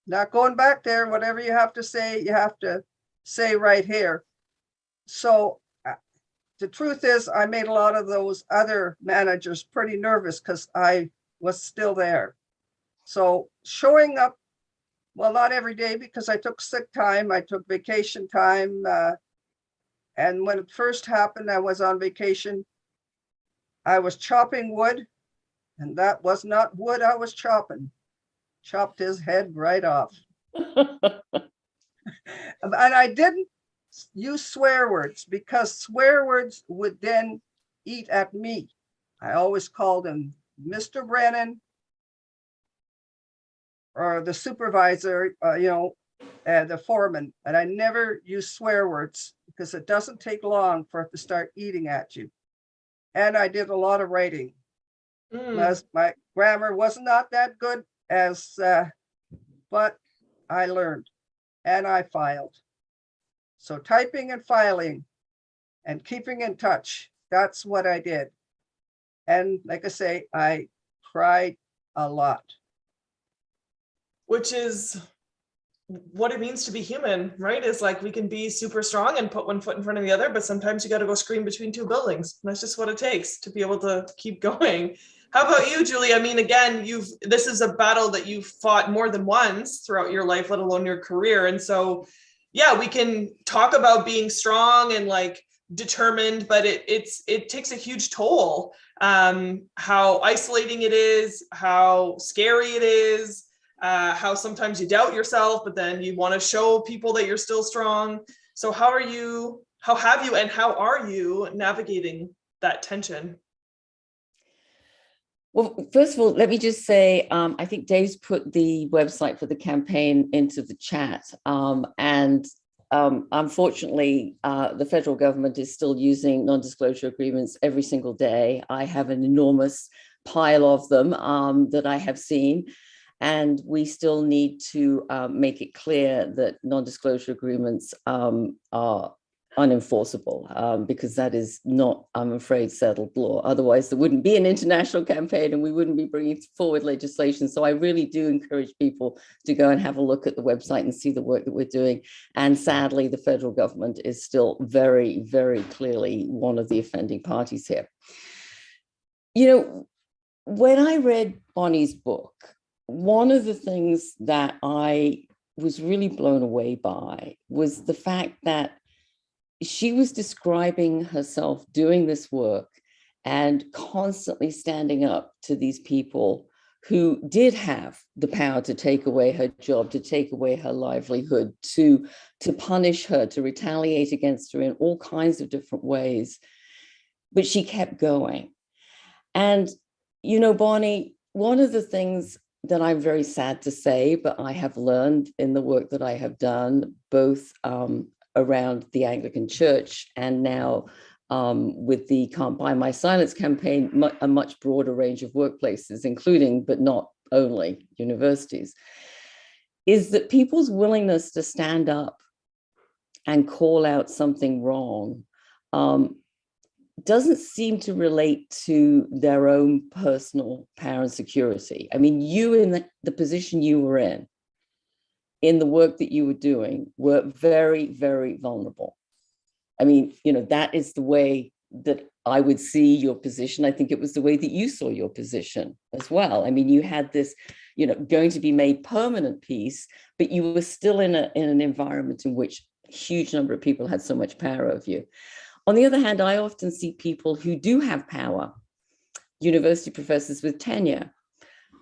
Speaker 6: not going back there. Whatever you have to say right here. So the truth is, I made a lot of those other managers pretty nervous because I was still there. So showing up, well, not every day, because I took sick time, I took vacation time. And when it first happened, I was on vacation. I was chopping wood, and that was not wood I was chopping. Chopped his head right off. And I didn't use swear words because swear words would then eat at me. I always called him Mr. Brennan or the supervisor, the foreman, and I never use swear words because it doesn't take long for it to start eating at you. And I did a lot of writing. As my grammar was not that good but I learned and I filed. So typing and filing and keeping in touch, that's what I did. And like I say, I cried a lot.
Speaker 5: Which is what it means to be human, right? Is like we can be super strong and put one foot in front of the other, but sometimes you got to go scream between two buildings. And that's just what it takes to be able to keep going. How about you, Julie? I mean, again, this is a battle that you've fought more than once throughout your life, let alone your career. And so, yeah, we can talk about being strong and like determined, but it takes a huge toll. How isolating it is, how scary it is, how sometimes you doubt yourself, but then you want to show people that you're still strong. So how are you navigating that tension?
Speaker 7: Well, first of all, let me just say, I think Dave's put the website for the campaign into the chat. Unfortunately, the federal government is still using non-disclosure agreements every single day. I have an enormous pile of them that I have seen. And we still need to make it clear that non-disclosure agreements are unenforceable because that is not, I'm afraid, settled law. Otherwise, there wouldn't be an international campaign and we wouldn't be bringing forward legislation. So I really do encourage people to go and have a look at the website and see the work that we're doing. And sadly, the federal government is still very, very clearly one of the offending parties here. You know, when I read Bonnie's book, one of the things that I was really blown away by was the fact that she was describing herself doing this work and constantly standing up to these people who did have the power to take away her job, to take away her livelihood, to punish her, to retaliate against her in all kinds of different ways. But she kept going. And, you know, Bonnie, one of the things that I'm very sad to say, but I have learned in the work that I have done, both around the Anglican Church and now with the Can't Buy My Silence campaign, a much broader range of workplaces, including, but not only, universities, is that people's willingness to stand up and call out something wrong doesn't seem to relate to their own personal power and security. I mean, you in the position you were in the work that you were doing, were very, very vulnerable. I mean, you know, that is the way that I would see your position. I think it was the way that you saw your position as well. I mean, you had this, you know, going to be made permanent peace, but you were still in an environment in which a huge number of people had so much power over you. On the other hand, I often see people who do have power, university professors with tenure,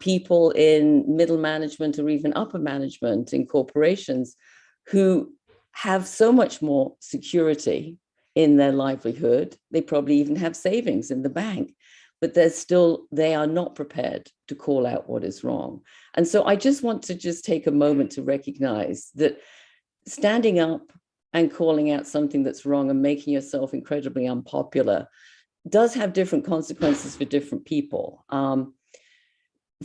Speaker 7: people in middle management or even upper management in corporations who have so much more security in their livelihood. They probably even have savings in the bank, but they are not prepared to call out what is wrong. And so I just want to take a moment to recognize that standing up and calling out something that's wrong and making yourself incredibly unpopular does have different consequences for different people.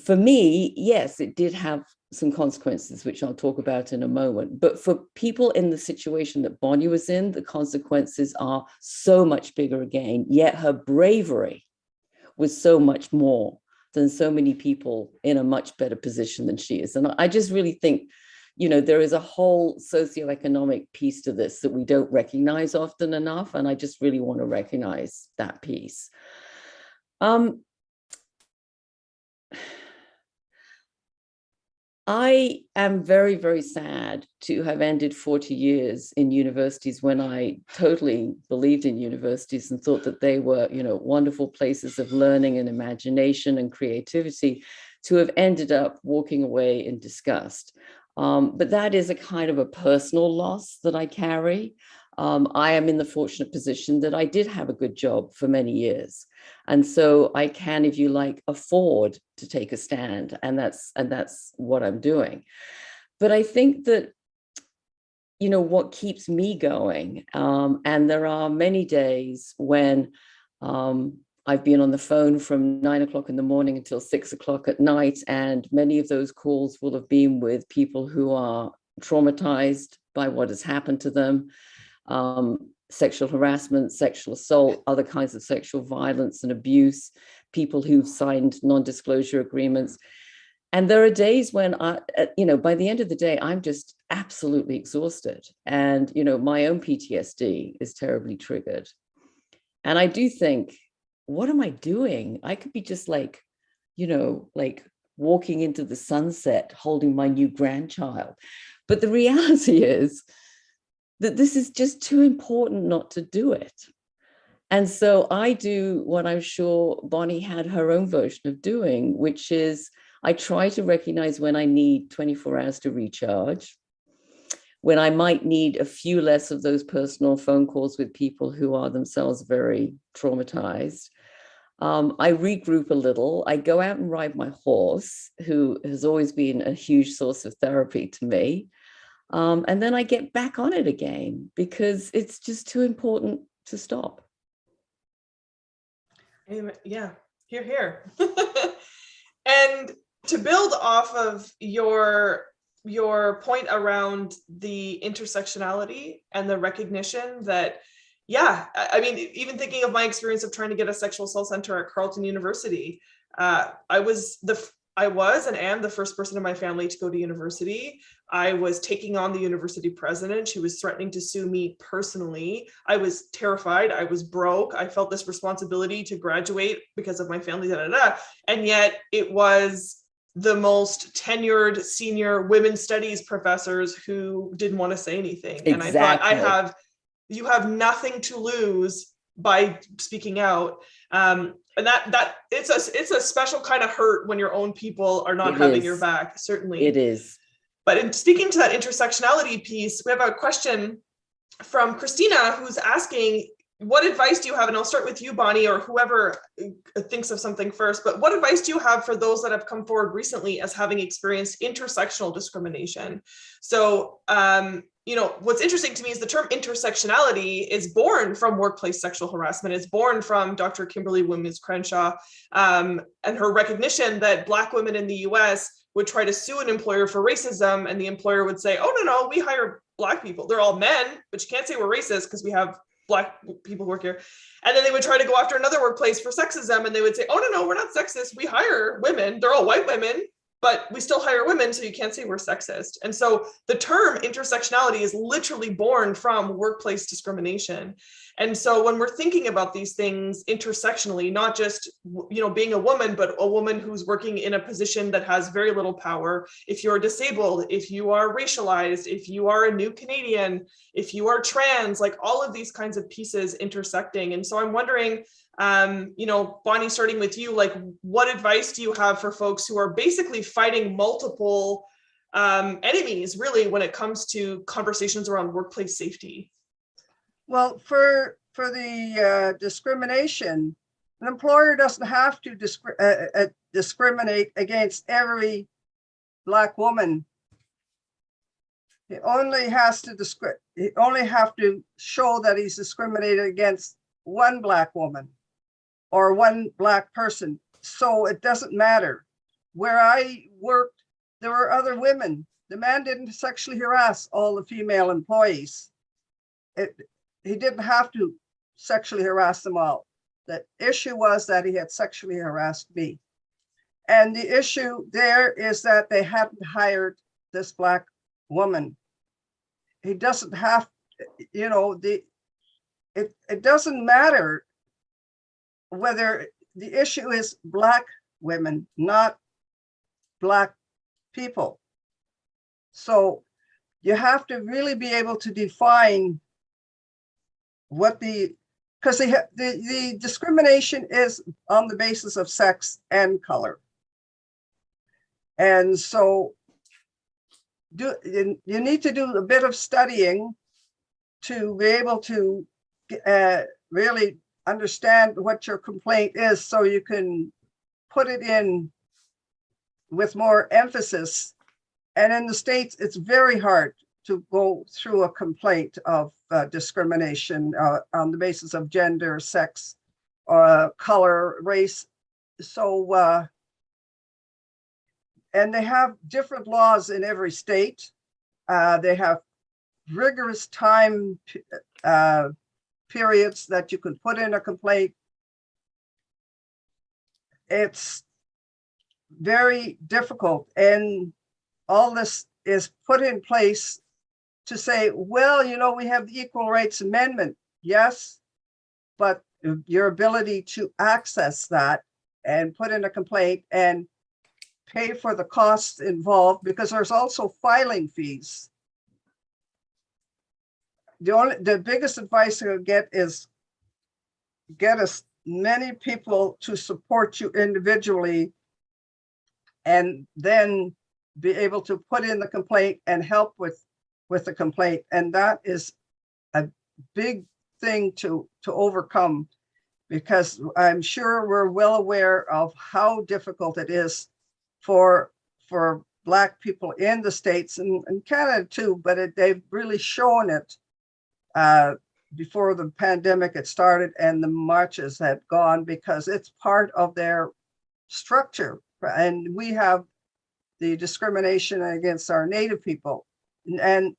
Speaker 7: For me, yes, it did have some consequences, which I'll talk about in a moment. But for people in the situation that Bonnie was in, the consequences are so much bigger again, yet her bravery was so much more than so many people in a much better position than she is. And I just really think, you know, there is a whole socioeconomic piece to this that we don't recognize often enough. And I just really want to recognize that piece. I am very, very sad to have ended 40 years in universities when I totally believed in universities and thought that they were, you know, wonderful places of learning and imagination and creativity, to have ended up walking away in disgust. But that is a kind of a personal loss that I carry. I am in the fortunate position that I did have a good job for many years. And so I can, if you like, afford to take a stand. And that's what I'm doing. But I think that, you know, what keeps me going, and there are many days when I've been on the phone from 9 o'clock in the morning until 6 o'clock at night. And many of those calls will have been with people who are traumatized by what has happened to them, sexual harassment, sexual assault, other kinds of sexual violence and abuse, people who've signed non-disclosure agreements. And there are days when you know, by the end of the day, I'm just absolutely exhausted. And, you know, my own PTSD is terribly triggered. And I do think, what am I doing? I could be just like, you know, like walking into the sunset, holding my new grandchild. But the reality is that this is just too important not to do it. And so I do what I'm sure Bonnie had her own version of doing, which is I try to recognize when I need 24 hours to recharge, when I might need a few less of those personal phone calls with people who are themselves very traumatized. I regroup a little. I go out and ride my horse, who has always been a huge source of therapy to me. And then I get back on it again because it's just too important to stop.
Speaker 5: Yeah, hear, hear. And to build off of your point around the intersectionality and the recognition that, yeah, I mean, even thinking of my experience of trying to get a sexual assault center at Carleton University, I was and am the first person in my family to go to university. I was taking on the university president. She was threatening to sue me personally. I was terrified. I was broke. I felt this responsibility to graduate because of my family, and yet it was the most tenured senior women's studies professors who didn't want to say anything.
Speaker 7: Exactly.
Speaker 5: And I thought, you have nothing to lose by speaking out. And that it's a special kind of hurt when your own people are not having your back. Certainly
Speaker 7: it is.
Speaker 5: But in speaking to that intersectionality piece, we have a question from Christina, who's asking, what advice do you have? And I'll start with you, Bonnie, or whoever thinks of something first, but what advice do you have for those that have come forward recently as having experienced intersectional discrimination? So, you know, what's interesting to me is the term intersectionality is born from workplace sexual harassment. It's born from Dr. Kimberly Williams Crenshaw and her recognition that Black women in the US would try to sue an employer for racism, and the employer would say, oh, no, we hire Black people. They're all men, but you can't say we're racist because we have Black people who work here. And then they would try to go after another workplace for sexism, and they would say, oh, no, we're not sexist. We hire women. They're all white women, but we still hire women, so you can't say we're sexist. And so the term intersectionality is literally born from workplace discrimination. And so when we're thinking about these things intersectionally, not just, you know, being a woman, but a woman who's working in a position that has very little power, if you're disabled, if you are racialized, if you are a new Canadian, if you are trans, like all of these kinds of pieces intersecting. And so I'm wondering, you know, Bonnie, starting with you, like, what advice do you have for folks who are basically fighting multiple enemies, really, when it comes to conversations around workplace safety?
Speaker 6: Well, for the discrimination, an employer doesn't have to discriminate against every Black woman. He only has to have to show that he's discriminated against one Black woman or one Black person. So it doesn't matter. Where I worked, there were other women. The man didn't sexually harass all the female employees. He didn't have to sexually harass them all. The issue was that he had sexually harassed me. And the issue there is that they hadn't hired this Black woman. He doesn't have, you know, it doesn't matter whether the issue is Black women, not Black people. So you have to really be able to define what because the discrimination is on the basis of sex and color. And so you need to do a bit of studying to be able to really understand what your complaint is, so you can put it in with more emphasis. And in the States, it's very hard to go through a complaint of discrimination on the basis of gender, sex, color, race. So, and they have different laws in every state. They have rigorous time periods that you can put in a complaint. It's very difficult, and all this is put in place to say, well, you know, we have the Equal Rights Amendment, yes, but your ability to access that and put in a complaint and pay for the costs involved, because there's also filing fees. The biggest advice I would get is get as many people to support you individually, and then be able to put in the complaint and help with the complaint. And that is a big thing to overcome, because I'm sure we're well aware of how difficult it is for Black people in the States and Canada too, but they've really shown it before the pandemic had started and the marches had gone, because it's part of their structure. And we have the discrimination against our Native people. And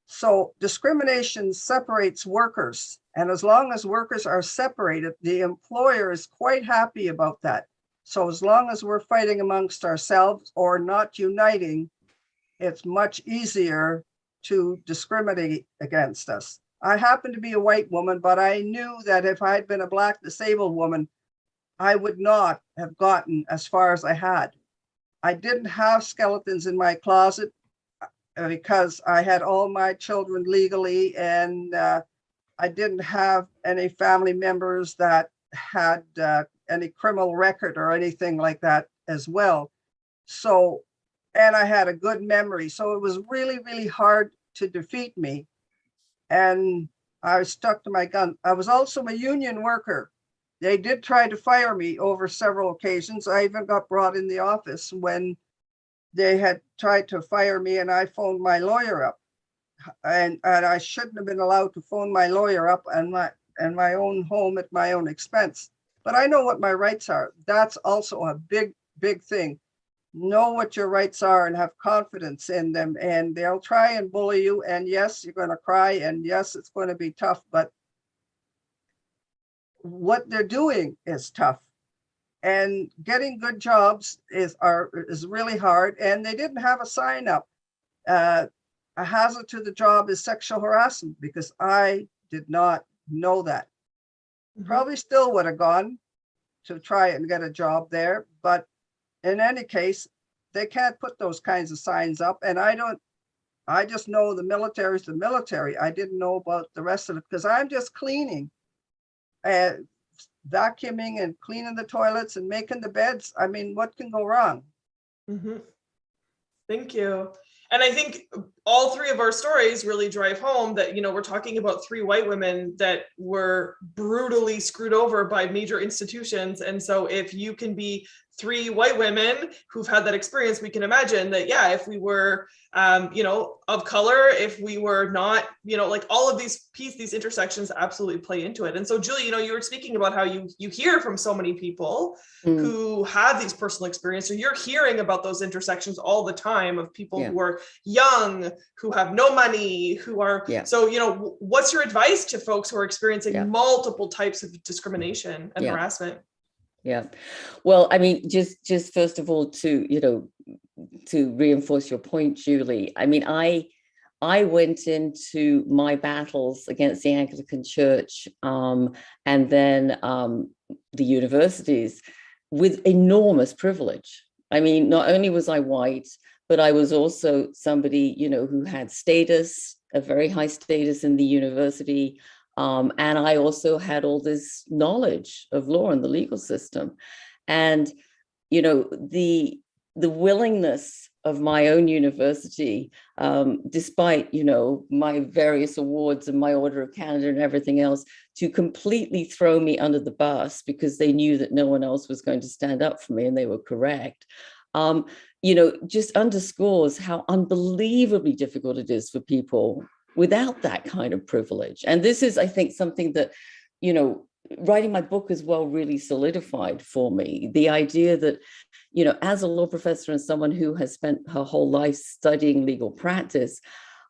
Speaker 6: so discrimination separates workers. And as long as workers are separated, the employer is quite happy about that. So as long as we're fighting amongst ourselves or not uniting, it's much easier to discriminate against us. I happen to be a white woman, but I knew that if I'd been a Black disabled woman, I would not have gotten as far as I had. I didn't have skeletons in my closet because I had all my children legally, and I didn't have any family members that had any criminal record or anything like that as well. So, and I had a good memory. So it was really, really hard to defeat me. And I stuck to my gun. I was also a union worker. They did try to fire me over several occasions. I even got brought in the office when they had tried to fire me, and I phoned my lawyer up. And I shouldn't have been allowed to phone my lawyer up and my own home at my own expense. But I know what my rights are. That's also a big, big thing. Know what your rights are and have confidence in them. And they'll try and bully you. And yes, you're going to cry. And yes, it's going to be tough. But what they're doing is tough. And getting good jobs is really hard. And they didn't have a sign up. A hazard to the job is sexual harassment, because I did not know that. Probably still would have gone to try and get a job there, but in any case, they can't put those kinds of signs up. And I just know the military is the military. I didn't know about the rest of it, because I'm just cleaning, vacuuming and cleaning the toilets and making the beds. I mean, what can go wrong?
Speaker 5: Mm-hmm. Thank you. And I think all three of our stories really drive home that, you know, we're talking about three white women that were brutally screwed over by major institutions. And so if you can be three white women who've had that experience, we can imagine that, yeah, if we were, you know, of color, if we were not, you know, like all of these intersections absolutely play into it. And so, Julie, you know, you were speaking about how you hear from so many people who have these personal experiences, or you're hearing about those intersections all the time of people who are young, who have no money, who are, so, you know, what's your advice to folks who are experiencing multiple types of discrimination and harassment?
Speaker 7: Yeah. Well, I mean, just first of all, to reinforce your point, Julie, I mean, I went into my battles against the Anglican Church and then the universities with enormous privilege. I mean, not only was I white, but I was also somebody, you know, who had status, a very high status in the university. And I also had all this knowledge of law and the legal system. And, you know, the willingness of my own university, despite, you know, my various awards and my Order of Canada and everything else, to completely throw me under the bus because they knew that no one else was going to stand up for me, and they were correct. You know, just underscores how unbelievably difficult it is for people without that kind of privilege. And this is, I think, something that, you know, writing my book as well really solidified for me. The idea that, you know, as a law professor and someone who has spent her whole life studying legal practice,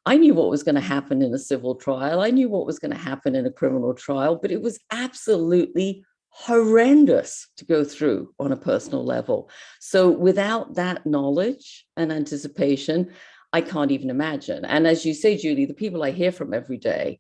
Speaker 7: I knew what was going to happen in a civil trial. I knew what was going to happen in a criminal trial, but it was absolutely horrendous to go through on a personal level. So without that knowledge and anticipation, I can't even imagine. And as you say, Julie, the people I hear from every day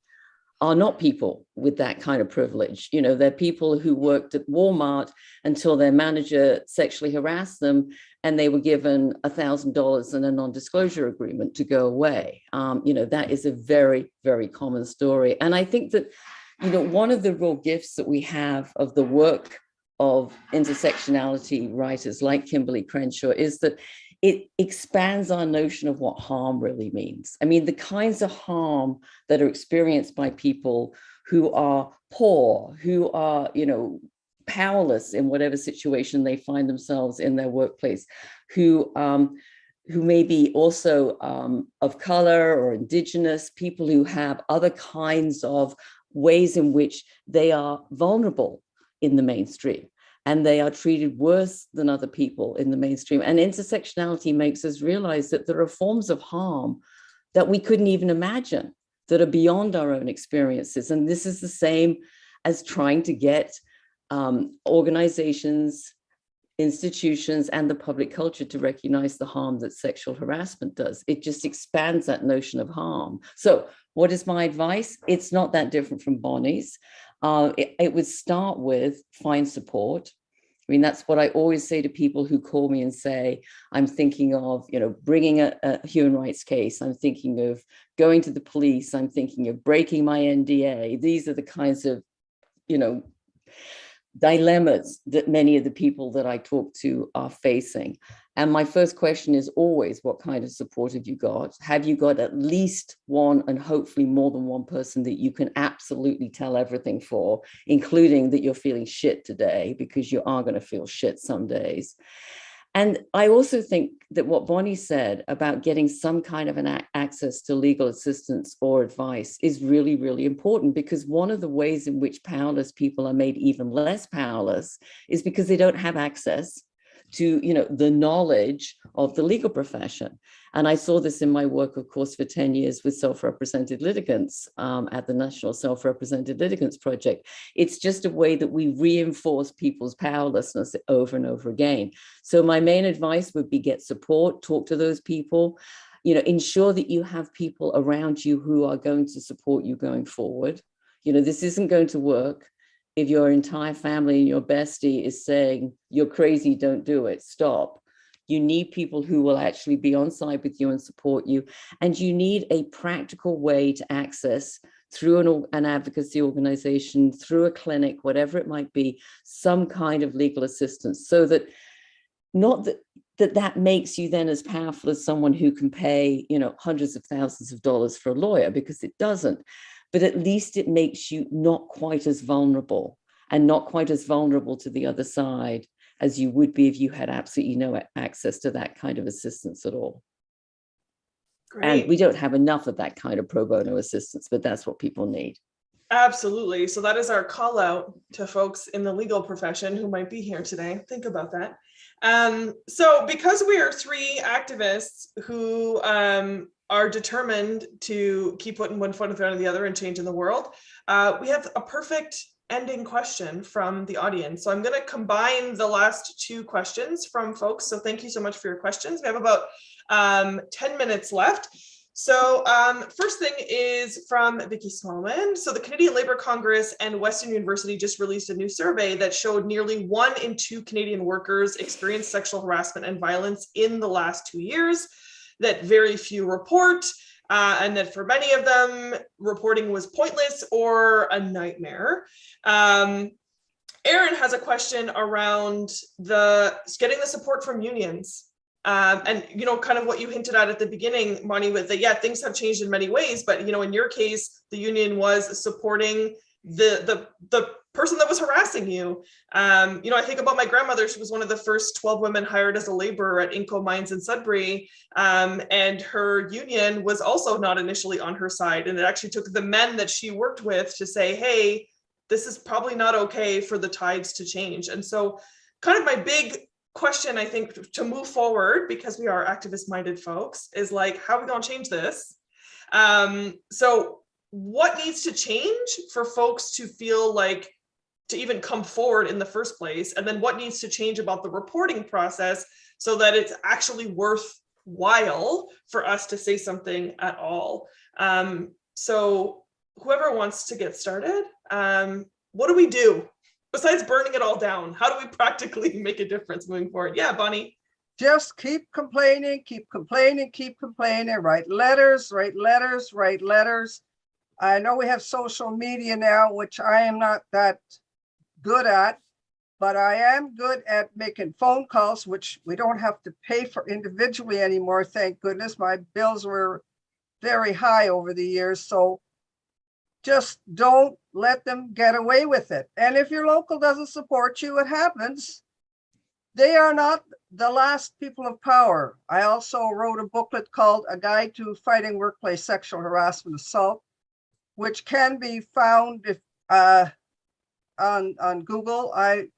Speaker 7: are not people with that kind of privilege. You know, they're people who worked at Walmart until their manager sexually harassed them and they were given $1,000 and a non-disclosure agreement to go away. You know, that is a very, very common story. And I think that, you know, one of the real gifts that we have of the work of intersectionality writers like Kimberly Crenshaw is that it expands our notion of what harm really means. I mean, the kinds of harm that are experienced by people who are poor, who are, you know, powerless in whatever situation they find themselves in their workplace, who may be also of color or indigenous, people who have other kinds of ways in which they are vulnerable in the mainstream, and they are treated worse than other people in the mainstream. And intersectionality makes us realize that there are forms of harm that we couldn't even imagine, that are beyond our own experiences. And this is the same as trying to get organizations, institutions, and the public culture to recognize the harm that sexual harassment does. It just expands that notion of harm. So what is my advice? It's not that different from Bonnie's. It would start with find support. I mean, that's what I always say to people who call me and say, I'm thinking of, you know, bringing a human rights case. I'm thinking of going to the police. I'm thinking of breaking my NDA. These are the kinds of, you know, dilemmas that many of the people that I talk to are facing. And my first question is always, what kind of support have you got? Have you got at least one, and hopefully more than one person that you can absolutely tell everything for, including that you're feeling shit today, because you are going to feel shit some days. And I also think that what Bonnie said about getting some kind of an access to legal assistance or advice is really, really important, because one of the ways in which powerless people are made even less powerless is because they don't have access to, you know, the knowledge of the legal profession. And I saw this in my work, of course, for 10 years with self-represented litigants at the National Self-Represented Litigants Project. It's just a way that we reinforce people's powerlessness over and over again. So my main advice would be get support, talk to those people, you know, ensure that you have people around you who are going to support you going forward. You know, this isn't going to work if your entire family and your bestie is saying, you're crazy, don't do it, stop. You need people who will actually be on side with you and support you. And you need a practical way to access through an advocacy organization, through a clinic, whatever it might be, some kind of legal assistance, so that not that makes you then as powerful as someone who can pay, you know, hundreds of thousands of dollars for a lawyer, because it doesn't. But at least it makes you not quite as vulnerable, and not quite as vulnerable to the other side as you would be if you had absolutely no access to that kind of assistance at all. Great. And we don't have enough of that kind of pro bono assistance, but that's what people need.
Speaker 5: Absolutely. So that is our call out to folks in the legal profession who might be here today. Think about that. So because we are three activists who are determined to keep putting one foot in front of the other and changing the world, we have a perfect ending question from the audience. So I'm going to combine the last two questions from folks. So thank you so much for your questions. We have about 10 minutes left. So first thing is from Vicky Smallman. So the Canadian Labour Congress and Western University just released a new survey that showed nearly 1 in 2 Canadian workers experienced sexual harassment and violence in the last 2 years, that very few report, and that for many of them, reporting was pointless or a nightmare. Aaron has a question around getting the support from unions And, you know, kind of what you hinted at the beginning, Bonnie, with that, yeah, things have changed in many ways, but, you know, in your case, the union was supporting the person that was harassing you. You know, I think about my grandmother. She was one of the first 12 women hired as a laborer at Inco Mines in Sudbury. And her union was also not initially on her side. And it actually took the men that she worked with to say, hey, this is probably not okay for the tides to change. And so kind of my big question, I think, to move forward, because we are activist-minded folks, is like, how are we going to change this? So what needs to change for folks to feel like to even come forward in the first place? And then what needs to change about the reporting process so that it's actually worthwhile for us to say something at all? So whoever wants to get started, what do we do? Besides burning it all down, how do we practically make a difference moving forward? Yeah, Bonnie.
Speaker 6: Just keep complaining, keep complaining, keep complaining, write letters, write letters, write letters. I know we have social media now, which I am not that good at, but I am good at making phone calls, which we don't have to pay for individually anymore. Thank goodness. My bills were very high over the years. So just don't let them get away with it. And if your local doesn't support you, it happens. They are not the last people of power. I also wrote a booklet called A Guide to Fighting Workplace Sexual Harassment Assault, which can be found if on Google. I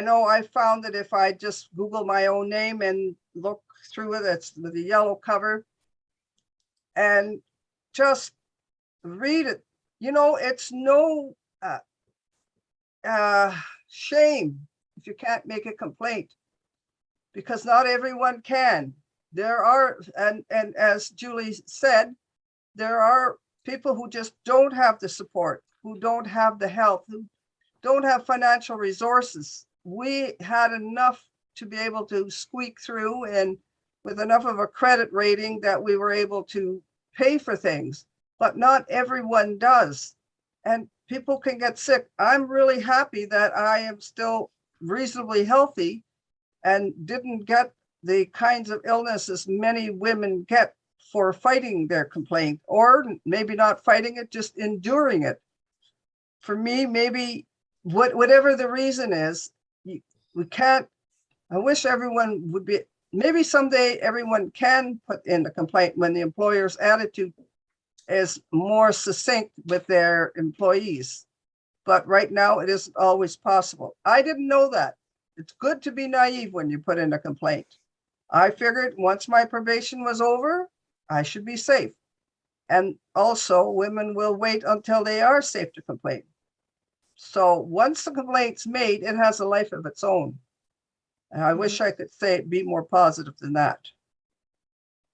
Speaker 6: know I found that if I just Google my own name and look through it, it's with a yellow cover, and just read it. You know, it's no shame if you can't make a complaint, because not everyone can. There are, and as Julie said, there are people who just don't have the support, who don't have the help, who don't have financial resources. We had enough to be able to squeak through, and with enough of a credit rating that we were able to pay for things, but not everyone does. And people can get sick. I'm really happy that I am still reasonably healthy and didn't get the kinds of illnesses many women get for fighting their complaint, or maybe not fighting it, just enduring it. For me, maybe whatever the reason is, we can't, I wish everyone would be, maybe someday everyone can put in a complaint when the employer's attitude is more succinct with their employees. But right now it isn't always possible. I didn't know that. It's good to be naive when you put in a complaint. I figured once my probation was over, I should be safe. And also women will wait until they are safe to complain. So once the complaint's made, it has a life of its own. And I wish I could say be more positive than that.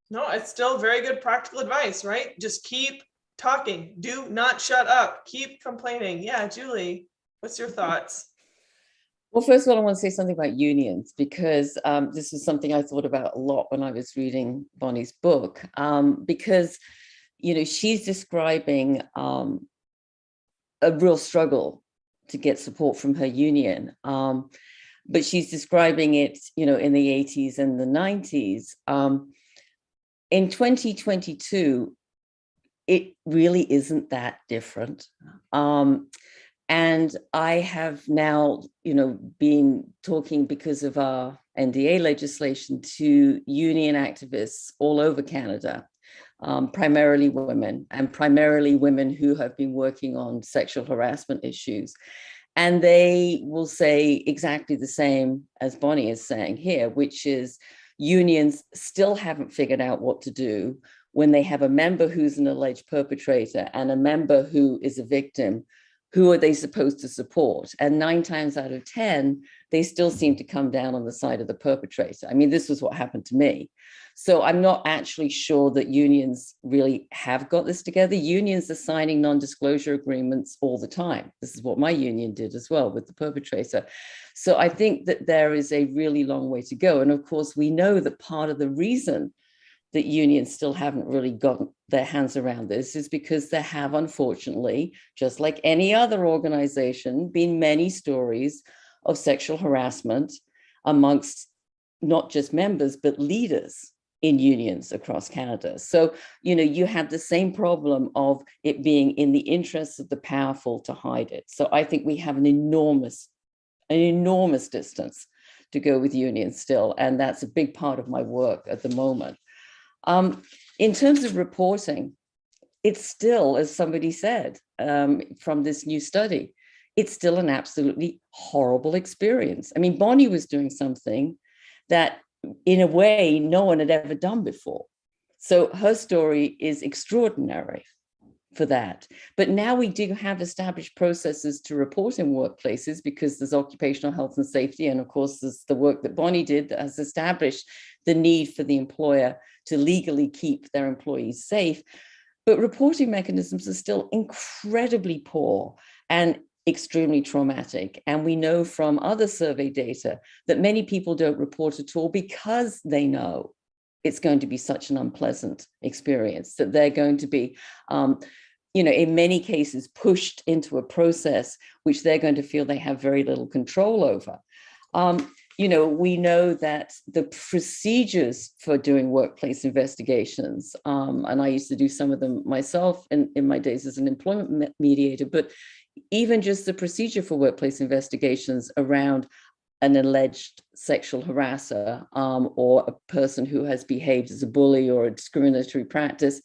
Speaker 5: No, it's still very good practical advice, right? Just keep talking. Do not shut up. Keep complaining. Yeah, Julie, what's your thoughts?
Speaker 7: Well, first of all, I want to say something about unions, because this is something I thought about a lot when I was reading Bonnie's book, because, you know, she's describing a real struggle to get support from her union. But she's describing it, you know, in the 80s and the 90s. In 2022, it really isn't that different. And I have now, you know, been talking, because of our NDA legislation, to union activists all over Canada, primarily women, and primarily women who have been working on sexual harassment issues. And they will say exactly the same as Bonnie is saying here, which is unions still haven't figured out what to do when they have a member who's an alleged perpetrator and a member who is a victim. Who are they supposed to support? And 9 times out of 10, they still seem to come down on the side of the perpetrator. I mean, this was what happened to me. So I'm not actually sure that unions really have got this together. Unions are signing non-disclosure agreements all the time. This is what my union did as well with the perpetrator. So I think that there is a really long way to go. And of course, we know that part of the reason that unions still haven't really gotten their hands around this is because there have, unfortunately, just like any other organization, been many stories of sexual harassment amongst not just members, but leaders in unions across Canada. So, you have the same problem of it being in the interests of the powerful to hide it. So I think we have an enormous distance to go with unions still. And that's a big part of my work at the moment. In terms of reporting, it's still, as somebody said, from this new study, it's still an absolutely horrible experience. I mean, Bonnie was doing something that in a way no one had ever done before. So her story is extraordinary for that. But now we do have established processes to report in workplaces because there's occupational health and safety. And of course, there's the work that Bonnie did that has established the need for the employer to legally keep their employees safe. But reporting mechanisms are still incredibly poor and extremely traumatic. And we know from other survey data that many people don't report at all because they know it's going to be such an unpleasant experience, that they're going to be, in many cases, pushed into a process which they're going to feel they have very little control over. We know that the procedures for doing workplace investigations, and I used to do some of them myself in my days as an employment mediator, but even just the procedure for workplace investigations around an alleged sexual harasser or a person who has behaved as a bully or a discriminatory practice,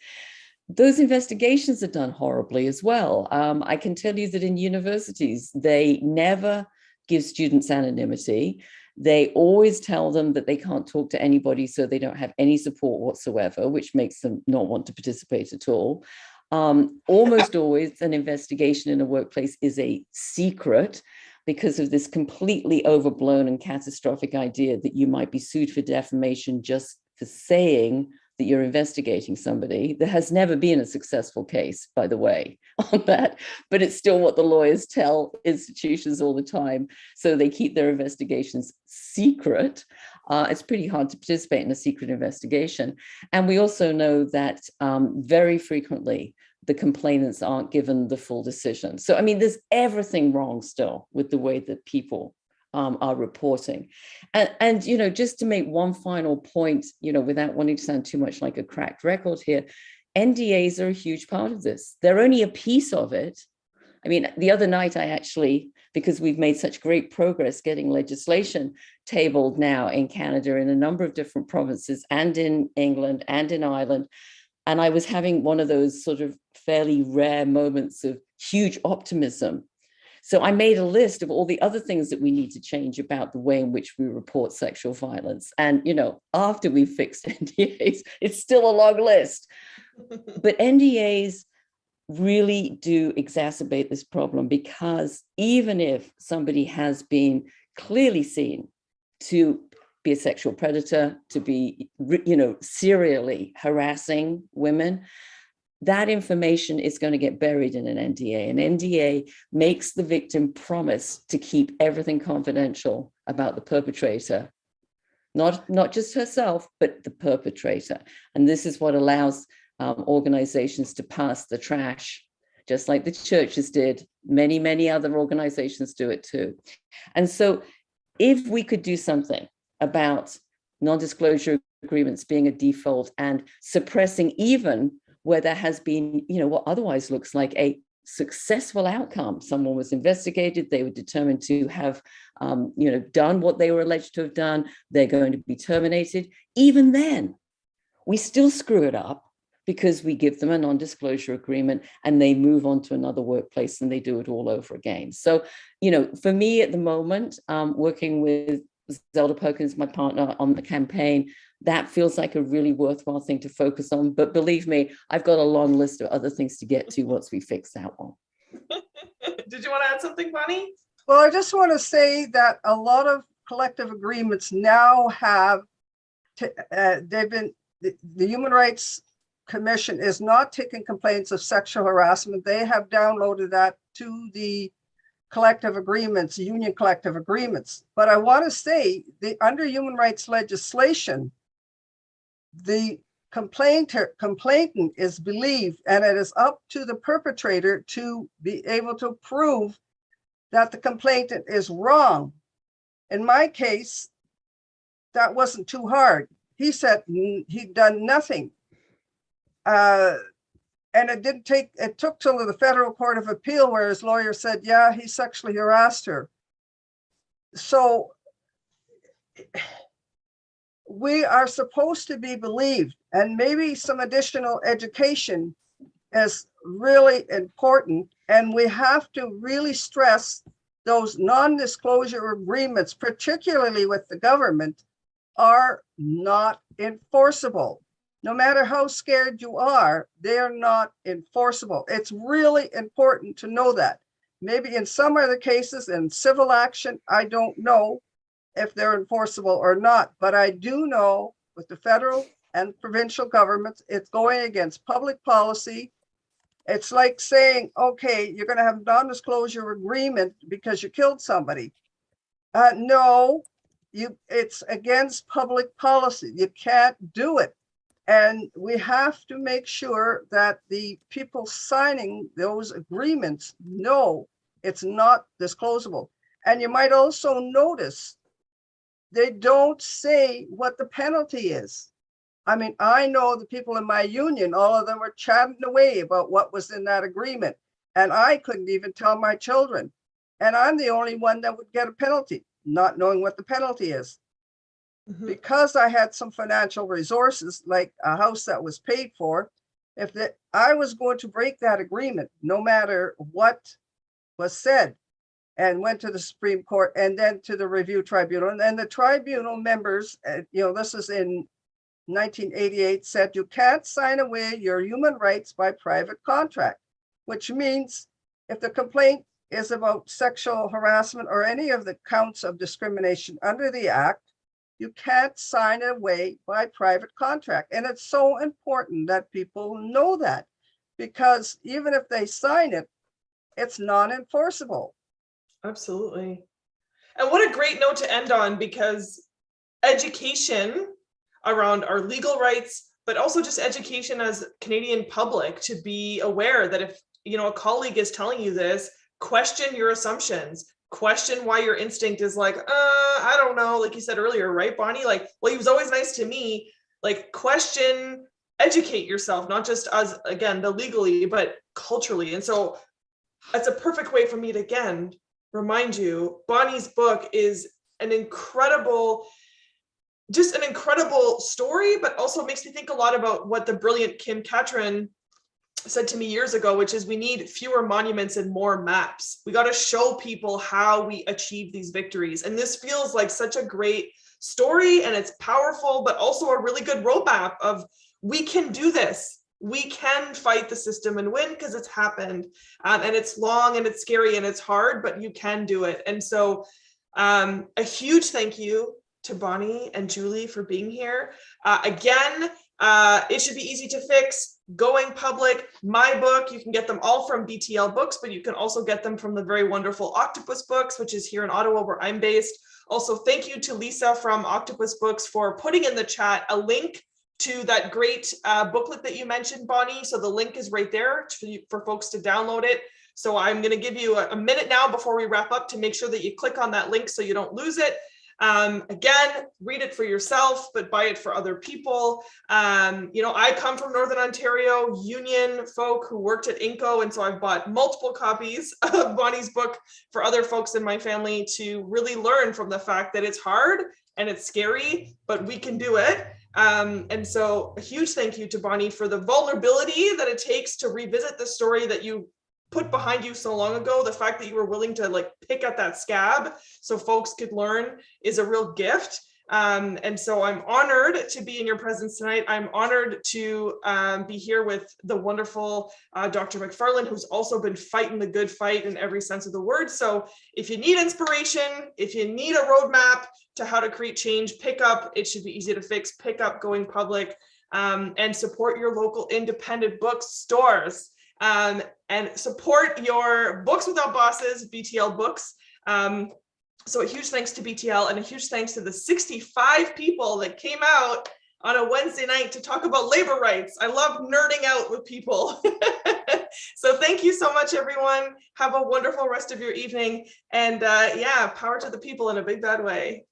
Speaker 7: those investigations are done horribly as well. I can tell you that in universities, they never give students anonymity. They always tell them that they can't talk to anybody, so they don't have any support whatsoever, which makes them not want to participate at all. Almost always an investigation in a workplace is a secret because of this completely overblown and catastrophic idea that you might be sued for defamation just for saying that you're investigating somebody. There has never been a successful case, by the way, on that, but it's still what the lawyers tell institutions all the time. So they keep their investigations secret. It's pretty hard to participate in a secret investigation. And we also know that very frequently, the complainants aren't given the full decision. So, I mean, there's everything wrong still with the way that people are reporting. And just to make one final point, without wanting to sound too much like a cracked record here, NDAs are a huge part of this. They're only a piece of it. I mean, the other night I actually, because we've made such great progress getting legislation tabled now in Canada in a number of different provinces and in England and in Ireland, and I was having one of those sort of fairly rare moments of huge optimism. So I made a list of all the other things that we need to change about the way in which we report sexual violence. And, after we fixed NDAs, it's still a long list. But NDAs really do exacerbate this problem because even if somebody has been clearly seen to be a sexual predator, to be, serially harassing women, that information is going to get buried in an NDA. An NDA makes the victim promise to keep everything confidential about the perpetrator, not just herself, but the perpetrator. And this is what allows organizations to pass the trash, just like the churches did. Many, many other organizations do it too. And so if we could do something about non-disclosure agreements being a default and suppressing even where there has been, what otherwise looks like a successful outcome. Someone was investigated, they were determined to have, done what they were alleged to have done, they're going to be terminated. Even then, we still screw it up because we give them a non-disclosure agreement and they move on to another workplace and they do it all over again. So, for me at the moment, working with Zelda Perkins, my partner on the campaign, that feels like a really worthwhile thing to focus on. But believe me, I've got a long list of other things to get to once we fix that one.
Speaker 5: Did you want to add something, Bonnie?
Speaker 6: Well, I just want to say that a lot of collective agreements now have, the Human Rights Commission is not taking complaints of sexual harassment. They have downloaded that to the collective agreements, union collective agreements. But I want to say under human rights legislation, the complainant is believed, and it is up to the perpetrator to be able to prove that the complainant is wrong. In my case, that wasn't too hard. He said he'd done nothing. And it took till the Federal Court of Appeal where his lawyer said, yeah, he sexually harassed her. So we are supposed to be believed, and maybe some additional education is really important. And we have to really stress those non-disclosure agreements, particularly with the government, are not enforceable. No matter how scared you are, they're not enforceable. It's really important to know that. Maybe in some other cases, in civil action, I don't know if they're enforceable or not, but I do know with the federal and provincial governments, it's going against public policy. It's like saying, okay, you're going to have a non-disclosure agreement because you killed somebody. No, it's against public policy. You can't do it. And we have to make sure that the people signing those agreements know it's not disclosable. And you might also notice they don't say what the penalty is. I mean, I know the people in my union, all of them were chatting away about what was in that agreement. And I couldn't even tell my children. And I'm the only one that would get a penalty, not knowing what the penalty is. Because I had some financial resources, like a house that was paid for, I was going to break that agreement, no matter what was said, and went to the Supreme Court and then to the review tribunal. And then the tribunal members, this is in 1988, said you can't sign away your human rights by private contract, which means if the complaint is about sexual harassment or any of the counts of discrimination under the Act, you can't sign it away by private contract. And it's so important that people know that, because even if they sign it, it's non-enforceable.
Speaker 5: Absolutely. And what a great note to end on, because education around our legal rights, but also just education as Canadian public to be aware that if a colleague is telling you this, question your assumptions. Question why your instinct is like, I don't know, like you said earlier, right, Bonnie? Like, well, he was always nice to me. Like, question, educate yourself, not just as, again, the legally, but culturally. And so that's a perfect way for me to, again, remind you, Bonnie's book is an incredible story, but also makes me think a lot about what the brilliant Kim Catron said to me years ago, which is we need fewer monuments and more maps. We got to show people how we achieve these victories. And this feels like such a great story, and it's powerful, but also a really good roadmap of we can do this. We can fight the system and win, because it's happened. And it's long and it's scary and it's hard, but you can do it. And so a huge thank you to Bonnie and Julie for being here. Again, it should be easy to fix. Going Public, my book, you can get them all from BTL Books, but you can also get them from the very wonderful Octopus Books, which is here in Ottawa, where I'm based. Also, thank you to Lisa from Octopus Books for putting in the chat a link to that great booklet that you mentioned, Bonnie. So the link is right there for folks to download it. So I'm going to give you a minute now before we wrap up to make sure that you click on that link so you don't lose it. Again, read it for yourself, but buy it for other people. I come from Northern Ontario, union folk who worked at Inco, and so I've bought multiple copies of Bonnie's book for other folks in my family to really learn from the fact that it's hard and it's scary, but we can do it. And so a huge thank you to Bonnie for the vulnerability that it takes to revisit the story that you put behind you so long ago. The fact that you were willing to pick at that scab so folks could learn is a real gift. And so I'm honored to be in your presence tonight. I'm honored to be here with the wonderful Dr. Macfarlane, who's also been fighting the good fight in every sense of the word. So if you need inspiration, if you need a roadmap to how to create change, pick up, it should be easy to fix, pick up Going Public, and support your local independent bookstores. And support your Books Without Bosses, BTL Books. So a huge thanks to BTL, and a huge thanks to the 65 people that came out on a Wednesday night to talk about labor rights. I love nerding out with people. So thank you so much, everyone. Have a wonderful rest of your evening. And power to the people in a big bad way.